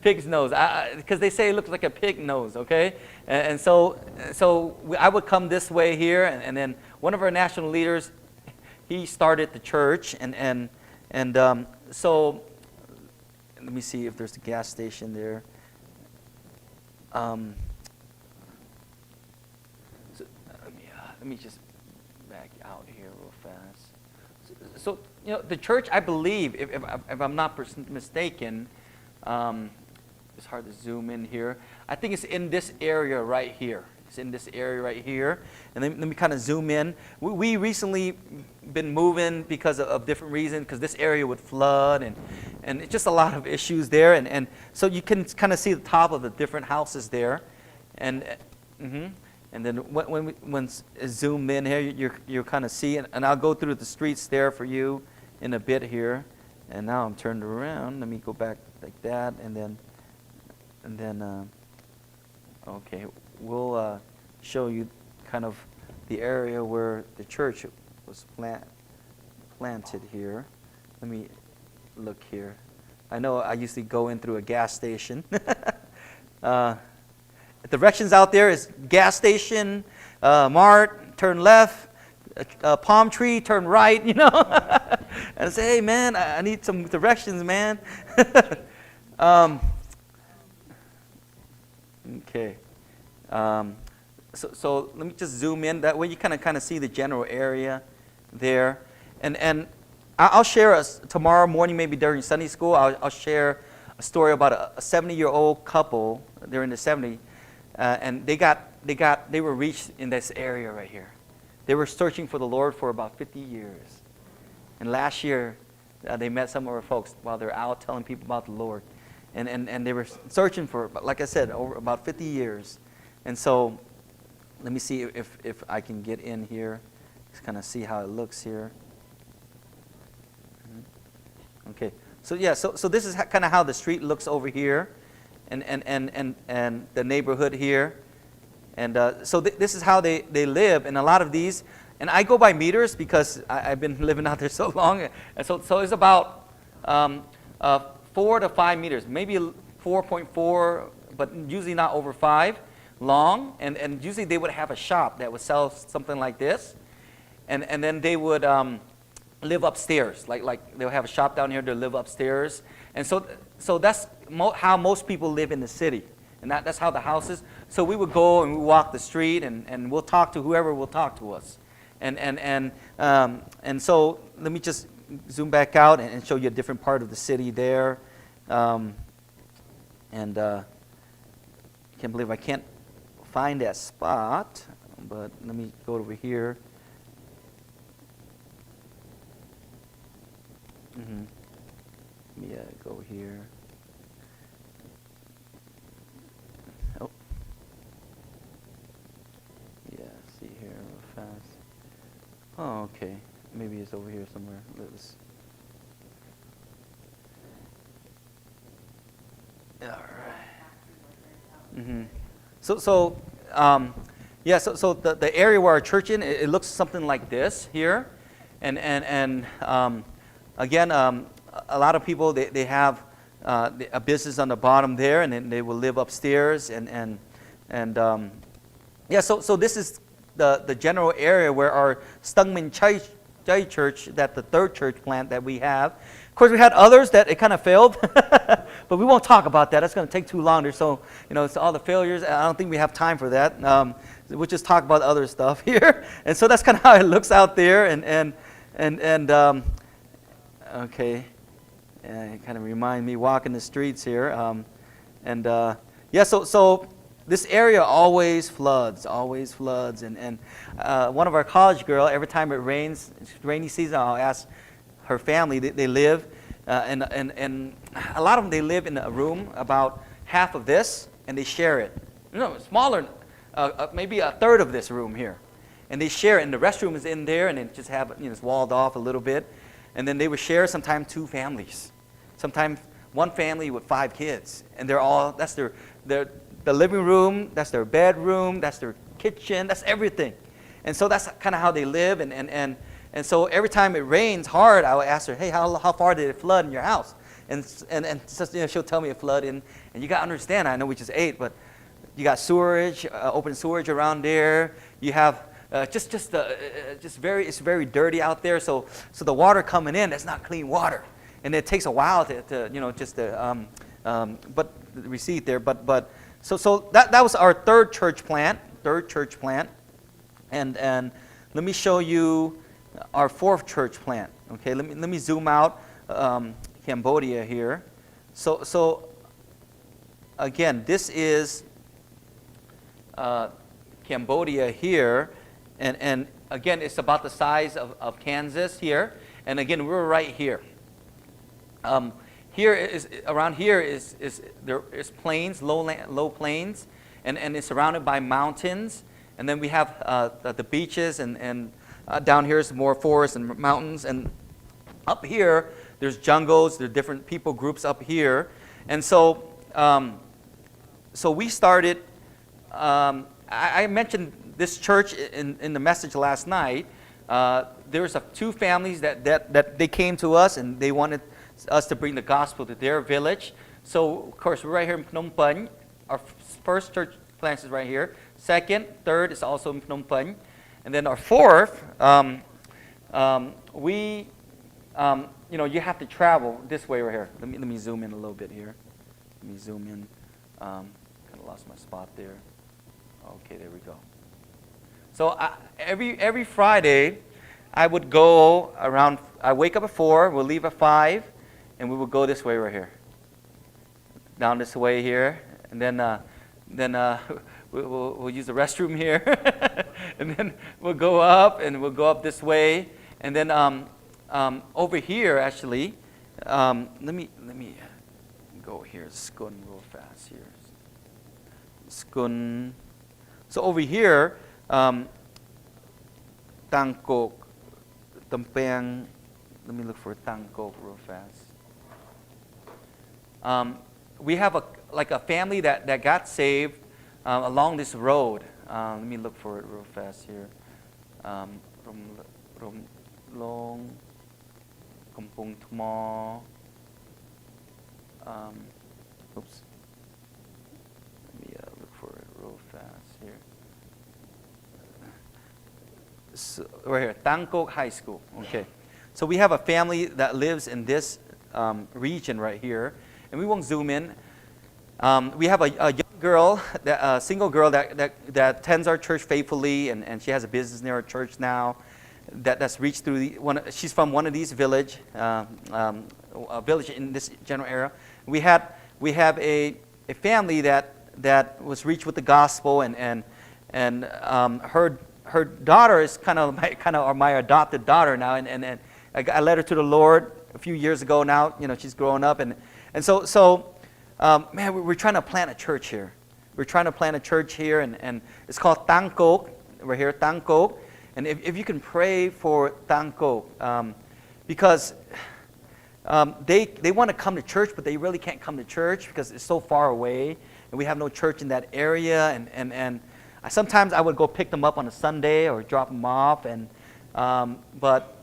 Speaker 1: Pig's nose, because they say it looks like a pig nose, okay? And so I would come this way here, and then one of our national leaders, he started the church, and so let me see if there's a gas station there. So, let me just back out here real fast. So you know, the church, I believe, if I'm not mistaken, it's hard to zoom in here. I think it's in this area right here. It's in this area right here. And then let me kind of zoom in. We recently been moving because of different reasons, because this area would flood, and it's just a lot of issues there. And so you can kind of see the top of the different houses there. And then when zoom in here, you're kind of see, and I'll go through the streets there for you in a bit here. And now I'm turned around. Let me go back like that, and then okay, we'll show you kind of the area where the church was planted here. Let me look here. I know I usually go in through a gas station. The directions out there is gas station, mart, turn left, palm tree, turn right, you know. And I say, hey, man, I need some directions, man. Okay. So let me just zoom in. That way you kind of see the general area there. And I'll share tomorrow morning, maybe during Sunday school, I'll share a story about a 70-year-old couple. They're in the 70s. And they were reached in this area right here. They were searching for the Lord for about 50 years. And last year, they met some of our folks while they're out telling people about the Lord. And they were searching for, like I said, over about 50 years. And so, let me see if I can get in here. Just kind of see how it looks here. Okay. So yeah, so this is kind of how the street looks over here. And the neighborhood here. And so this is how they live. And a lot of these, and I go by meters because I've been living out there so long. And so it's about 4 to 5 meters, maybe 4.4, but usually not over 5 long. And usually they would have a shop that would sell something like this. And then they would live upstairs. Like they'll have a shop down here to live upstairs. And so that's how most people live in the city. And that's how the house is. So we would go and we walk the street, and we'll talk to whoever will talk to us. And so let me just zoom back out and show you a different part of the city there. Can't believe I can't find that spot, but let me go over here. Let me go here. Oh. Yeah, see here real fast. Oh, okay. Maybe it's over here somewhere. Let's. All right. So the area where our church in, it looks something like this here, and again, a lot of people they have a business on the bottom there, and then they will live upstairs, So this is the general area where our Stungmin Chai Church, that the third church plant that we have. Of course, we had others that it kind of failed, but we won't talk about that. That's going to take too long. There's it's all the failures. I don't think we have time for that. We'll just talk about other stuff here. And so that's kind of how it looks out there. Okay, it kind of reminds me walking the streets here. So this area always floods, and one of our college girls, every time it rains, it's rainy season, I'll ask her family. They live, and a lot of them, they live in a room about half of this, and they share it. Smaller, maybe a third of this room here, and they share it. And the restroom is in there, and they just have it's walled off a little bit. and then they would share sometimes 2 families, sometimes one family with 5 kids, and they're all, that's the living room, that's their bedroom, that's their kitchen, that's everything. And so that's kind of how they live, and so every time it rains hard, I would ask her, hey, how far did it flood in your house? And so, she'll tell me it flooded, and you got to understand, I know we just ate, but you got sewerage, open sewerage around there. You have it's very dirty out there. So the water coming in, that's not clean water, and it takes a while to receive there. But so that was our third church plant, and let me show you our 4th church plant. Okay, let me zoom out Cambodia here. So again, this is Cambodia here, and again, it's about the size of Kansas here, and again, we're right here. Around here is plains, low plains, and it's surrounded by mountains, and then we have the beaches, and down here is more forests and mountains, and up here there's jungles, there are different people groups up here, and so we started. I mentioned this church in the message last night. There was 2 families that they came to us, and they wanted us to bring the gospel to their village. So, of course, we're right here in Phnom Penh. Our first church plant is right here. Second, third is also in Phnom Penh. And then our 4th, you have to travel this way right here. Let me zoom in a little bit here. Let me zoom in. Kind of lost my spot there. Okay, there we go. So every Friday, I would go around. I wake up at 4. We'll leave at 5, and we will go this way right here. Down this way here, and then we'll use the restroom here, and then we'll go up, and we'll go up this way, and then over here actually. Let me go here. Skun real fast here. Skun. So over here, Tangkok, Tampang. Let me look for Tangkok real fast. We have a family that got saved along this road. Let me look for it real fast here. Long, Kampung Tmo. Oops. Let me look for it real fast here. So, right here, Tangkok High School. Okay. So we have a family that lives in this region right here, and we won't zoom in. We have a young girl, a single girl that attends our church faithfully, and she has a business near our church now. That's reached through she's from one of these village in this general area. We have a family that was reached with the gospel, and her daughter is kind of my adopted daughter now, and I led her to the Lord a few years ago now. She's growing up, and so man, we're trying to plant a church here. We're trying to plant a church here, and it's called Tangkok. We're here, Tangkok. And if you can pray for Tangkok, because they want to come to church, but they really can't come to church because it's so far away, and we have no church in that area. And sometimes I would go pick them up on a Sunday or drop them off, but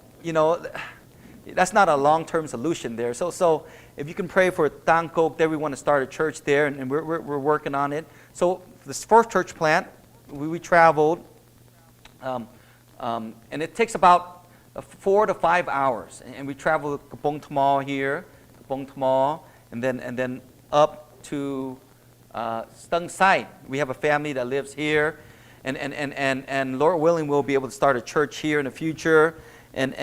Speaker 1: that's not a long-term solution there. So if you can pray for Tangkok, there we want to start a church there, and we're working on it. So this first church plant, we traveled. And it takes about 4 to 5 hours, and we travel to Kampung Tmo here, and then up to Stung Sai. We have a family that lives here, and Lord willing, we'll be able to start a church here in the future, and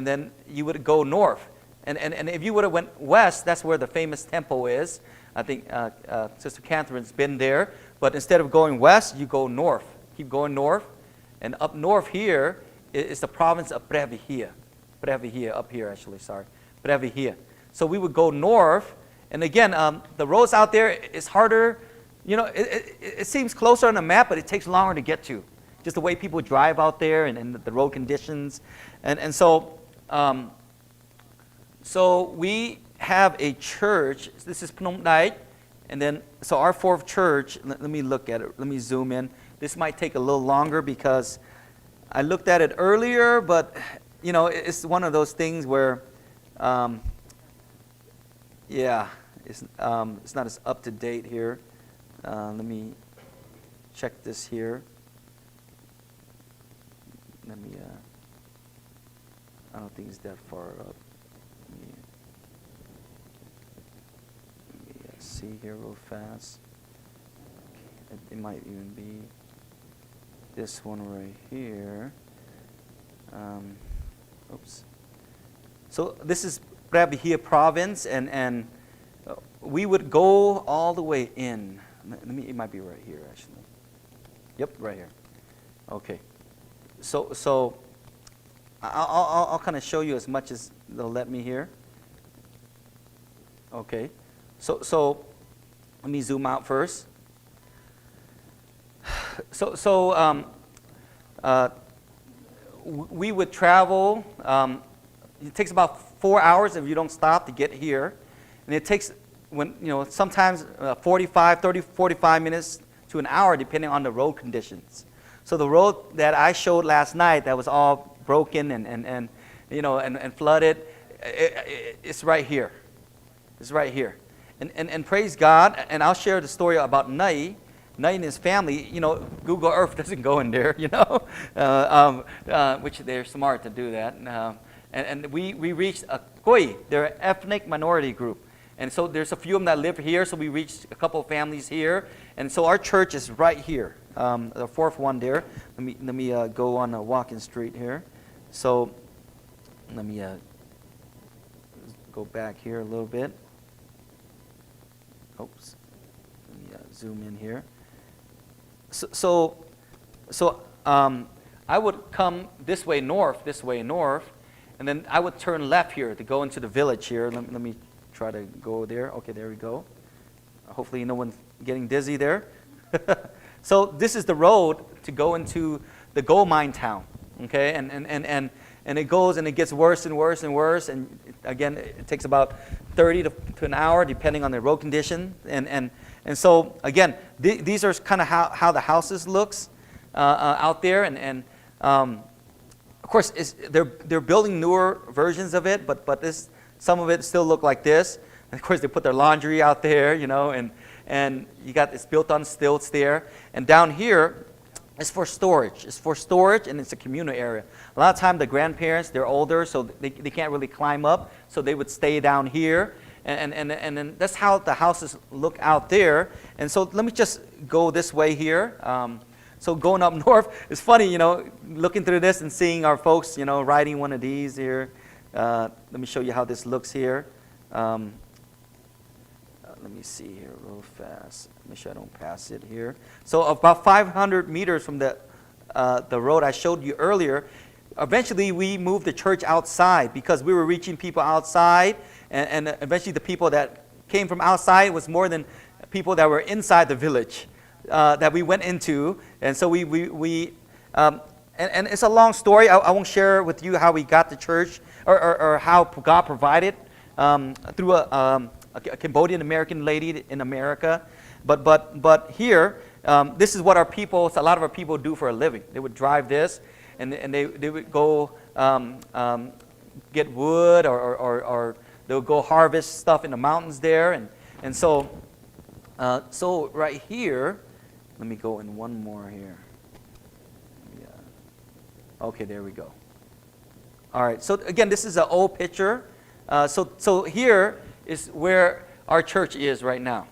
Speaker 1: then you would go north, and if you would have went west, that's where the famous temple is. I think Sister Catherine's been there, but instead of going west, you go north. Keep going north. And up north here is the province of Brevihia. Up here actually, sorry. Brevihia. So we would go north, and again, the roads out there is harder. It seems closer on the map, but it takes longer to get to. Just the way people drive out there and the road conditions. And so So we have a church. This is Phnom Penh, and then so our fourth church. Let me look at it. Let me zoom in. This might take a little longer because I looked at it earlier, but it's one of those things where, it's not as up to date here. Let me check this here. Let me. I don't think it's that far up. Let me see here real fast. It might even be this one right here. Oops. So this is Prabhia province, and we would go all the way in. It might be right here actually. Yep, right here. Okay. So I'll kind of show you as much as they'll let me here. Okay. So let me zoom out first. We would travel. It takes about 4 hours if you don't stop to get here, and it takes sometimes 45 minutes to an hour depending on the road conditions. So the road that I showed last night that was all broken and flooded, it's right here. It's right here, and praise God. And I'll share the story about Nai and his family. Google Earth doesn't go in there, which they're smart to do that. And we reached a Khoi. They're an ethnic minority group. And so there's a few of them that live here, so we reached a couple of families here. And so our church is right here, the fourth one there. Let me go on a walking street here. So let me go back here a little bit. Oops. Let me zoom in here. So I would come this way north, and then I would turn left here to go into the village here. Let me try to go there. Okay, there we go. Hopefully no one's getting dizzy there. So this is the road to go into the gold mine town. Okay, and it goes and it gets worse and worse and worse. And again, it takes about 30 to an hour depending on the road condition. And so again, these are kind of how the houses looks out there. And of course, they're building newer versions of it, but some of it still look like this. And of course, they put their laundry out there, and you got this built on stilts there. And down here, it's for storage. It's for storage, and it's a communal area. A lot of times, the grandparents, they're older, so they can't really climb up, so they would stay down here. And then that's how the houses look out there. And so let me just go this way here. So going up north, it's funny, looking through this and seeing our folks, riding one of these here. Let me show you how this looks here. Let me see here real fast. Make sure I don't pass it here. So about 500 meters from the road I showed you earlier, eventually we moved the church outside because we were reaching people outside, and eventually the people that came from outside was more than people that were inside the village that we went into. And so and it's a long story. I won't share with you how we got the church or how God provided through a Cambodian American lady in America. But here, this is what a lot of our people do for a living. They would drive this, and they would go get wood, or they would go harvest stuff in the mountains there. And so right here, let me go in one more here. Okay, there we go. All right, so again, this is an old picture. So here is where our church is right now.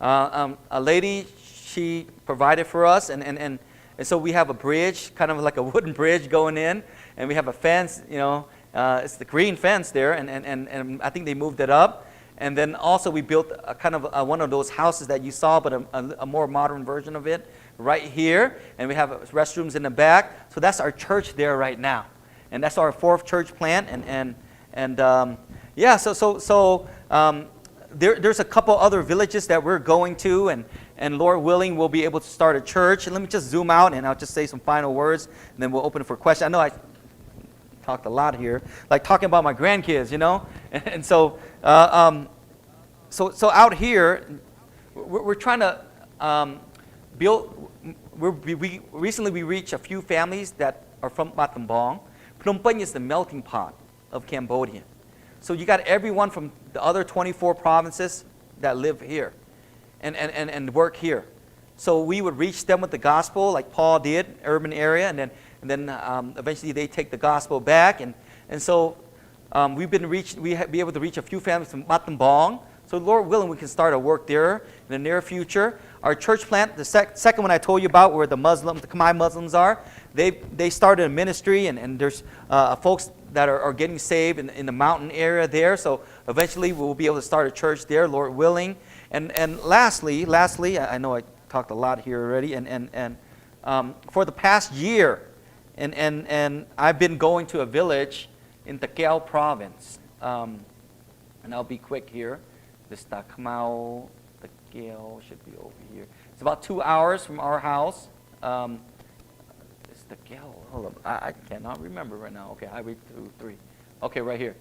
Speaker 1: A lady, she provided for us, and so we have a bridge, kind of like a wooden bridge going in, and we have a fence, it's the green fence there, and I think they moved it up. And then also we built a kind of one of those houses that you saw, but a more modern version of it right here. And we have restrooms in the back. So that's our church there right now. And that's our fourth church plant. There's a couple other villages that we're going to, and Lord willing, we'll be able to start a church. And let me just zoom out, and I'll just say some final words, and then we'll open it for questions. I know I talked a lot here, like talking about my grandkids, you know, and so so out here, we're trying to build. We recently reached a few families that are from Battambang. Phnom Penh is the melting pot of Cambodia. So you got everyone from the other 24 provinces that live here and work here. So we would reach them with the gospel like Paul did, urban area, and then eventually they take the gospel back. And so we be able to reach a few families from Battambang. So Lord willing, we can start our work there in the near future. Our church plant, the second one I told you about, where the Khmer Muslims are, they started a ministry, and there's folks that are getting saved in the mountain area there. So eventually we'll be able to start a church there, Lord willing. And lastly, I know I talked a lot here already, and for the past year, and I've been going to a village in the Keo province, and I'll be quick here. This Takmao, the Keo should be over here. It's about 2 hours from our house. It's the Keo. Hold up, I cannot remember right now. Okay, I read 2, 3. Okay, right here.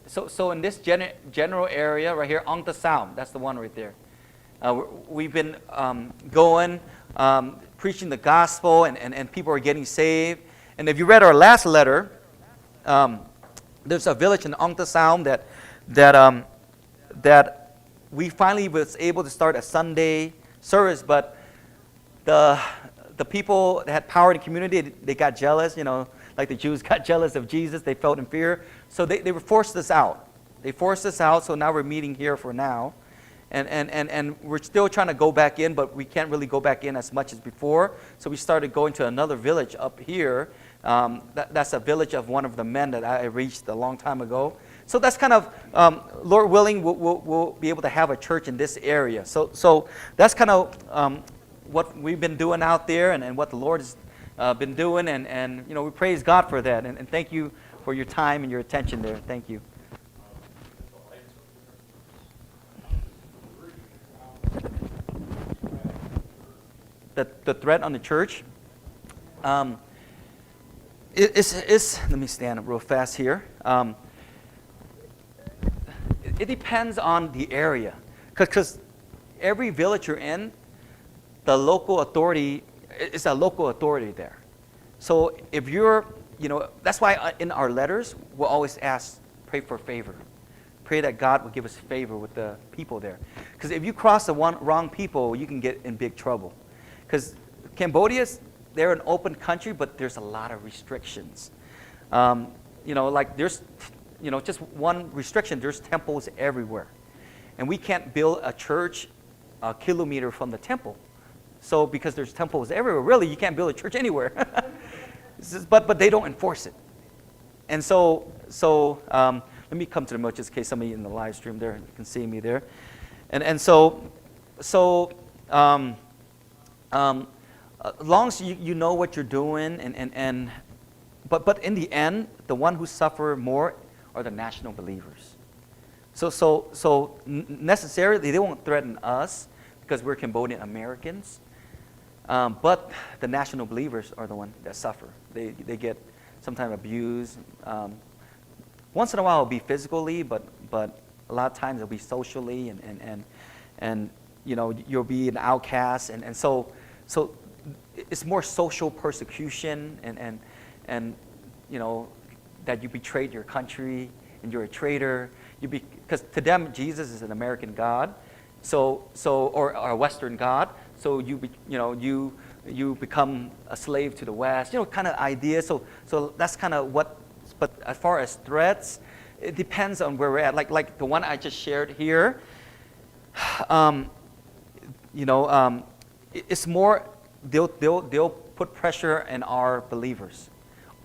Speaker 1: So in this general area right here, Ong Ta Sam, that's the one right there. We've been going, preaching the gospel, and people are getting saved. And if you read our last letter, there's a village in Ong Ta Sam that we finally was able to start a Sunday service, but the people that had power in the community, they got jealous, you know, like the Jews got jealous of Jesus. They felt in fear. So they were forced us out. They forced us out, so now we're meeting here for now. And we're still trying to go back in, but we can't really go back in as much as before. So we started going to another village up here. That's a village of one of the men that I reached a long time ago. So that's kind of, Lord willing, we'll be able to have a church in this area. So that's kind of what we've been doing out there, and what the Lord has been doing. And you know, we praise God for that. And thank you for your time and your attention there. Thank you. The threat on the church. Let me stand up real fast here. It depends on the area, because every village you're in, the local authority is a local authority there. So if you're, you know, that's why in our letters we'll always ask, pray for favor. Pray that God will give us favor with the people there. Because if you cross the wrong people, you can get in big trouble. Because Cambodia's, they're an open country, but there's a lot of restrictions. You know, like there's, you know, just one restriction, there's temples everywhere. And we can't build a church a kilometer from the temple. So because there's temples everywhere, really, you can't build a church anywhere. but they don't enforce it. And so let me come to the mic just in case somebody in the live stream there can see me there. And so as long as you know what you're doing, but in the end, the one who suffer more are the national believers. So necessarily they won't threaten us because we're Cambodian Americans, but the national believers are the ones that suffer. They get sometimes abused. Once in a while it'll be physically, but a lot of times it'll be socially, and you know, you'll be an outcast, and so it's more social persecution, and you know, that you betrayed your country and you're a traitor. Because to them Jesus is an American God, or a Western God. So you become a slave to the West. You know, kind of idea. So that's kind of what. But as far as threats, it depends on where we're at. Like the one I just shared here. You know, it's more they'll put pressure on our believers,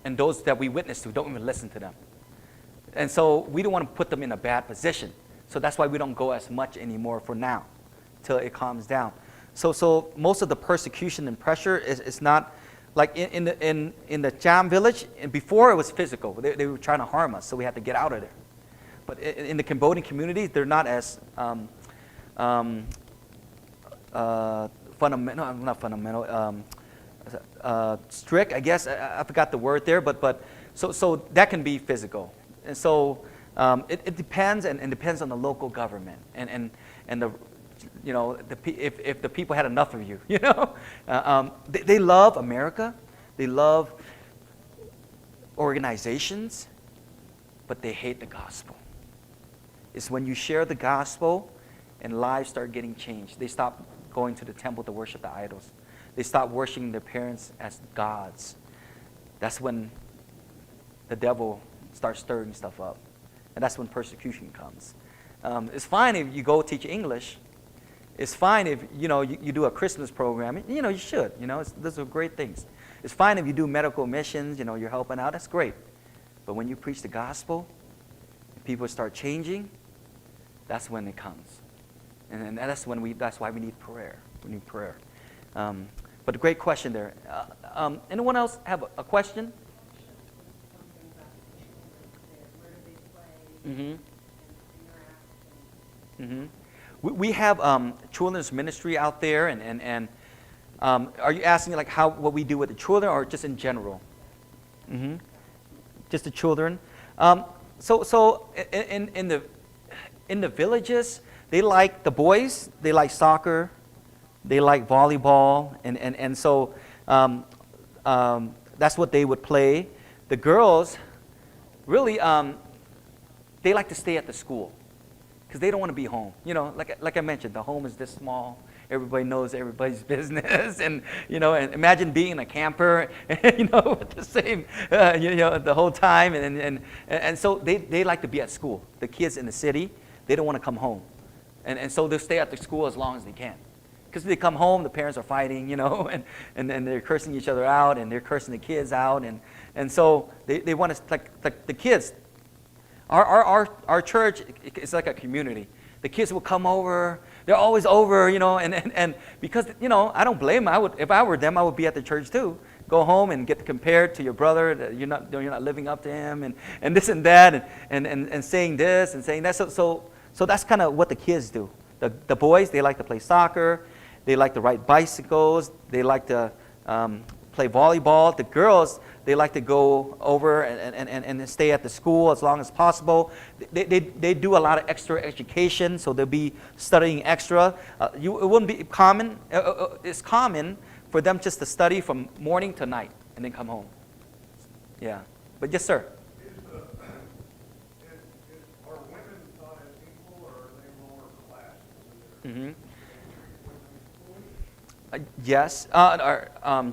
Speaker 1: and those that we witness to don't even listen to them. And so we don't want to put them in a bad position. So that's why we don't go as much anymore for now, till it calms down. So most of the persecution and pressure is not like in the Cham village. And before it was physical. They were trying to harm us, so we had to get out of there. But in the Cambodian community, they're not as fundamental. Not fundamental. strict, I guess. I forgot the word there, but so that can be physical. And so it depends, and depends on the local government and the, if the people had enough of you, they love America, they love organizations, but they hate the gospel. It's when you share the gospel and lives start getting changed. They stop going to the temple to worship the idols. They stop worshiping their parents as gods. That's when the devil starts stirring stuff up. And that's when persecution comes. It's fine if you go teach English. It's fine if you do a Christmas program. You should. Those are great things. It's fine if you do medical missions. You're helping out. That's great. But when you preach the gospel, people start changing. That's when it comes, and that's why we need prayer. We need prayer. But a great question there. Anyone else have a question? Mm-hmm. Mm-hmm. We have children's ministry out there, and are you asking like what we do with the children, or just in general? Mm-hmm. Just the children. So in the villages, they like the boys. They like soccer. They like volleyball, and so that's what they would play. The girls, really, they like to stay at the school because they don't want to be home. Like I mentioned, the home is this small. Everybody knows everybody's business, and and imagine being a camper, with the same, the whole time, and so they like to be at school. The kids in the city, they don't want to come home, and so they'll stay at the school as long as they can. Because they come home, the parents are fighting, and they're cursing each other out, and they're cursing the kids out, and so they want to, like the kids. Our church is like a community. The kids will come over. They're always over, and because I don't blame them. If I were them, I would be at the church too. Go home and get compared to your brother that you're not living up to him, and this and that, and saying this and saying that. So that's kind of what the kids do. The boys, they like to play soccer. They like to ride bicycles. They like to play volleyball. The girls, they like to go over and stay at the school as long as possible. They do a lot of extra education, so they'll be studying extra. It wouldn't be common. It's common for them just to study from morning to night and then come home. Yeah. But yes, sir.
Speaker 2: Are women not as equal, or are they lower class?
Speaker 1: Mm-hmm. Yes.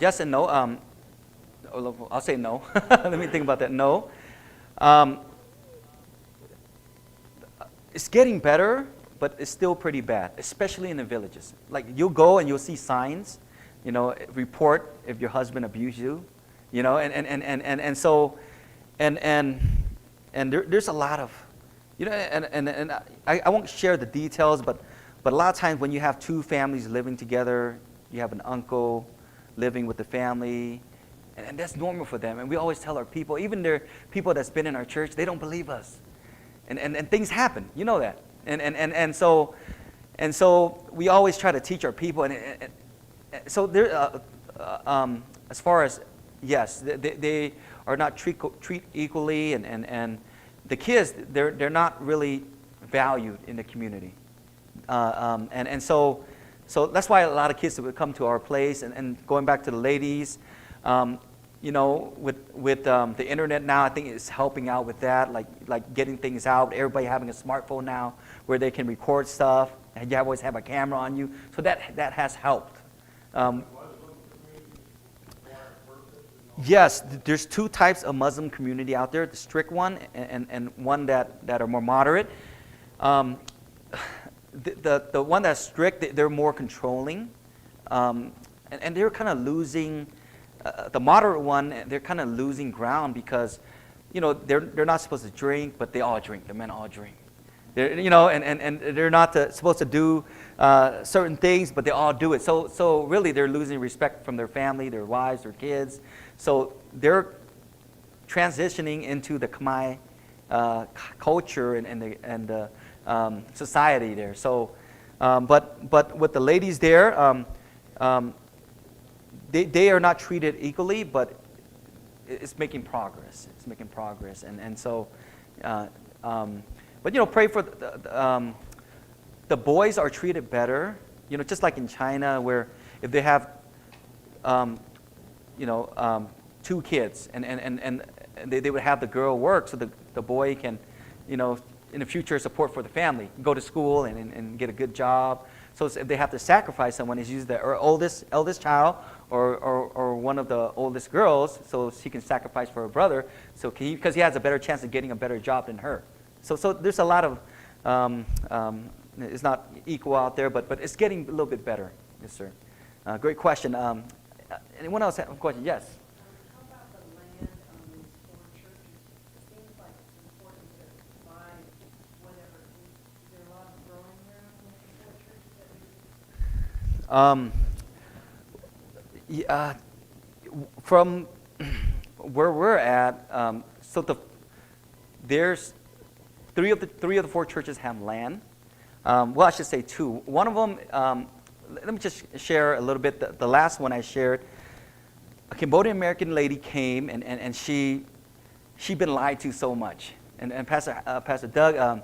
Speaker 1: Yes and no. I'll say no. Let me think about that. No. It's getting better, but it's still pretty bad, especially in the villages. Like you'll go and you'll see signs, report if your husband abused you, and so, and there's a lot of, and I won't share the details, but a lot of times when you have two families living together, you have an uncle living with the family, and that's normal for them. And we always tell our people, even their people that's been in our church, they don't believe us. And things happen, that. And so we always try to teach our people. And so there, as far as, yes, they are not treat equally, and the kids, they're not really valued in the community. And so that's why a lot of kids would come to our place. And going back to the ladies, with the internet now, I think it's helping out with that, like getting things out. Everybody having a smartphone now where they can record stuff, and you always have a camera on you. So that has helped. Yes, there's two types of Muslim community out there: the strict one and one that are more moderate. The one that's strict, they're more controlling, and they're kind of losing. The moderate one, they're kind of losing ground because, they're not supposed to drink, but they all drink. The men all drink. They're, and they're not supposed to do certain things, but they all do it. So really, they're losing respect from their family, their wives, their kids. So they're transitioning into the Khmer culture and the society there. So, but with the ladies there, they are not treated equally, but it's making progress. It's making progress, and so, but pray for the boys are treated better. Just like in China, where if they have, 2 kids, and they would have the girl work so the boy can, in the future support for the family, go to school and get a good job. So if they have to sacrifice someone, it's usually the eldest child or one of the oldest girls, so she can sacrifice for her brother, so because he has a better chance of getting a better job than her. So there's a lot of, it's not equal out there, but it's getting a little bit better. Yes, sir. Great question. Anyone else have a question? Yes.
Speaker 3: How about the land on these 4 churches? It seems like it's important to buy whatever. Is there a lot of growing there on the 4 churches that
Speaker 1: From where we're at, there's 3 of the 4 churches have land. Well, I should say 2. One of them, let me just share a little bit. The last one I shared, a Cambodian American lady came and she'd been lied to so much. And Pastor Doug,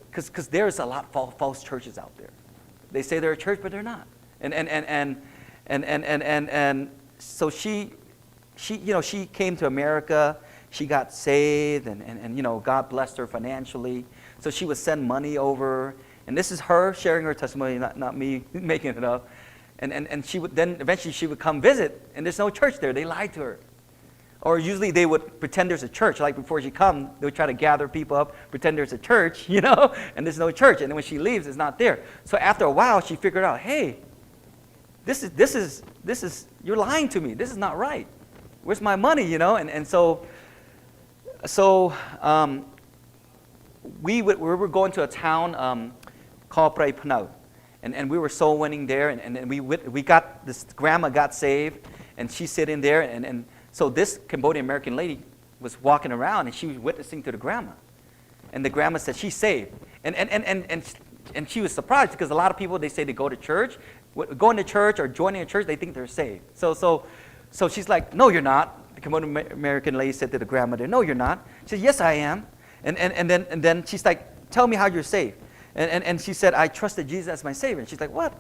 Speaker 1: because there's a lot of false churches out there. They say they're a church, but they're not. And so she came to America. She got saved, and God blessed her financially. So she would send money over, and this is her sharing her testimony, not me making it up. And she would then eventually she would come visit, and there's no church there. They lied to her. Or usually they would pretend there's a church. Like before she come, they would try to gather people up, pretend there's a church, and there's no church. And then when she leaves, it's not there. So after a while, she figured out, hey, this is you're lying to me. This is not right. Where's my money, And so we were going to a town called Pray Panau, and we were soul winning there, and we got this grandma got saved, and she's sitting there, and so this Cambodian American lady was walking around, and she was witnessing to the grandma, and the grandma said she's saved, and she was surprised because a lot of people, they say they go to church, going to church or joining a church, they think they're saved. So she's like, no, you're not. The Cambodian American lady said to the grandma there, no, you're not. She said, yes, I am. And then she's like, tell me how you're saved. And she said, I trusted Jesus as my Savior. And she's like, what?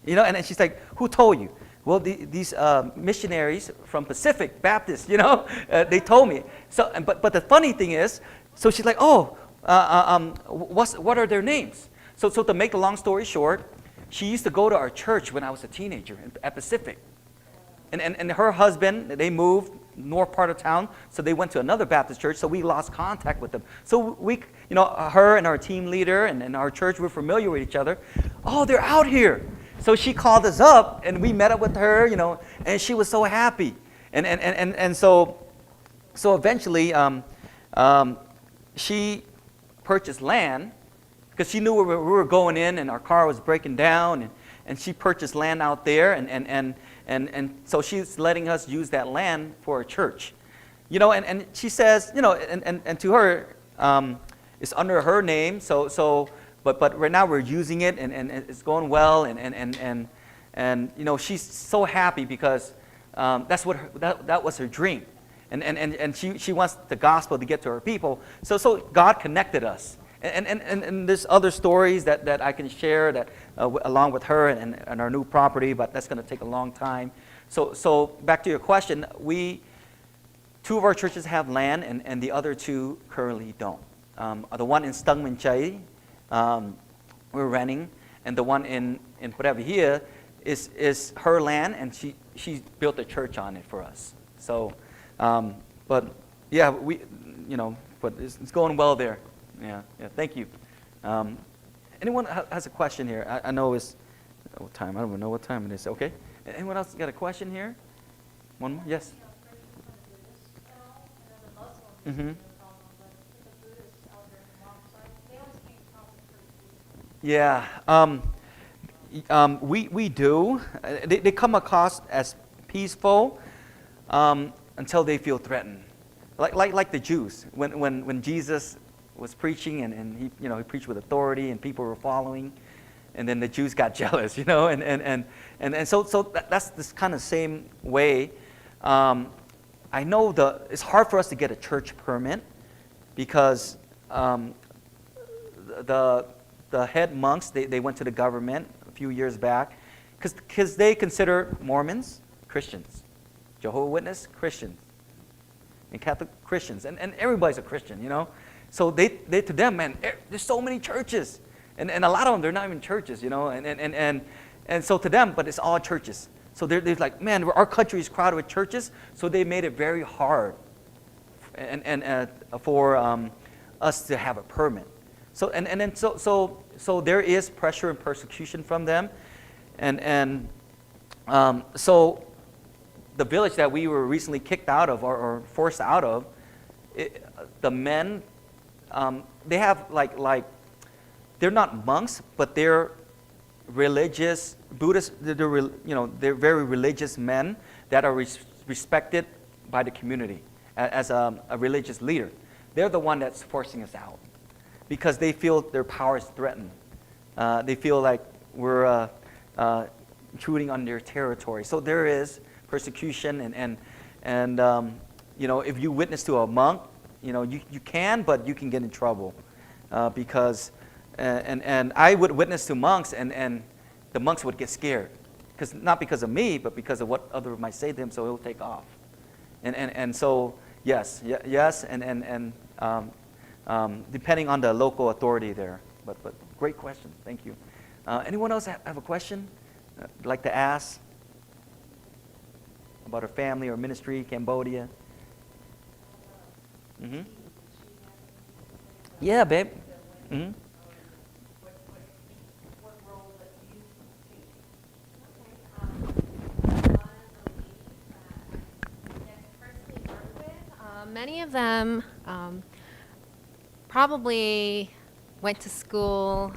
Speaker 1: And then she's like, who told you? Well, these missionaries from Pacific Baptist, they told me. So, but the funny thing is, so she's like, oh, what are their names? So to make the long story short, she used to go to our church when I was a teenager at Pacific. And her husband, they moved north part of town, so they went to another Baptist church, so we lost contact with them. So we, her and our team leader and our church were familiar with each other. Oh, they're out here. So she called us up, and we met up with her, and she was so happy. And so eventually, she purchased land, because she knew we were going in, and our car was breaking down, and she purchased land out there, and so she's letting us use that land for a church. And she says, and to her, it's under her name, but right now we're using it, and it's going well, and she's so happy because that was her dream, and she wants the gospel to get to her people. So God connected us, and there's other stories that I can share that along with her and our new property, but that's going to take a long time. So back to your question, 2 of our churches have land, and the other 2 currently don't. The one in Stungman Chai, we're renting, and the one in Pravihia is her land, and she built a church on it for us. So, but yeah, but it's going well there. Yeah. Thank you. Anyone has a question here? I know it's what time. I don't even know what time it is. Okay. Anyone else got a question here? One more. Yes. Mm-hmm. Yeah, we do. They come across as peaceful until they feel threatened, like the Jews when Jesus was preaching and he preached with authority and people were following, and then the Jews got jealous, you know, and so that's this kind of same way. I know it's hard for us to get a church permit because the head monks, they went to the government a few years back because they consider Mormons Christians, Jehovah's Witness Christians, and Catholic Christians, and everybody's a Christian, you know. So they to them, man, there's so many churches, and a lot of them, they're not even churches, you know, and so to them, but it's all churches. So they're like, man, our country is crowded with churches, so they made it very hard for us to have a permit. So there is pressure and persecution from them, and so the village that we were recently kicked out of or forced out of, the men, they have like they're not monks, but they're religious Buddhist. They're very religious men that are respected by the community as a religious leader. They're the one that's forcing us out because they feel their power is threatened. They feel like we're intruding on their territory. So there is persecution, and if you witness to a monk, you can, but you can get in trouble because and I would witness to monks, and the monks would get scared, not because of me, but because of what others might say to him. So he'll take off, and so yes, and depending on the local authority there. But great question, thank you. Anyone else have a question like to ask about her family or ministry, Cambodia? Mm-hmm. Yeah, babe. Mm-hmm.
Speaker 3: What role that you take?
Speaker 4: Many of them probably went to school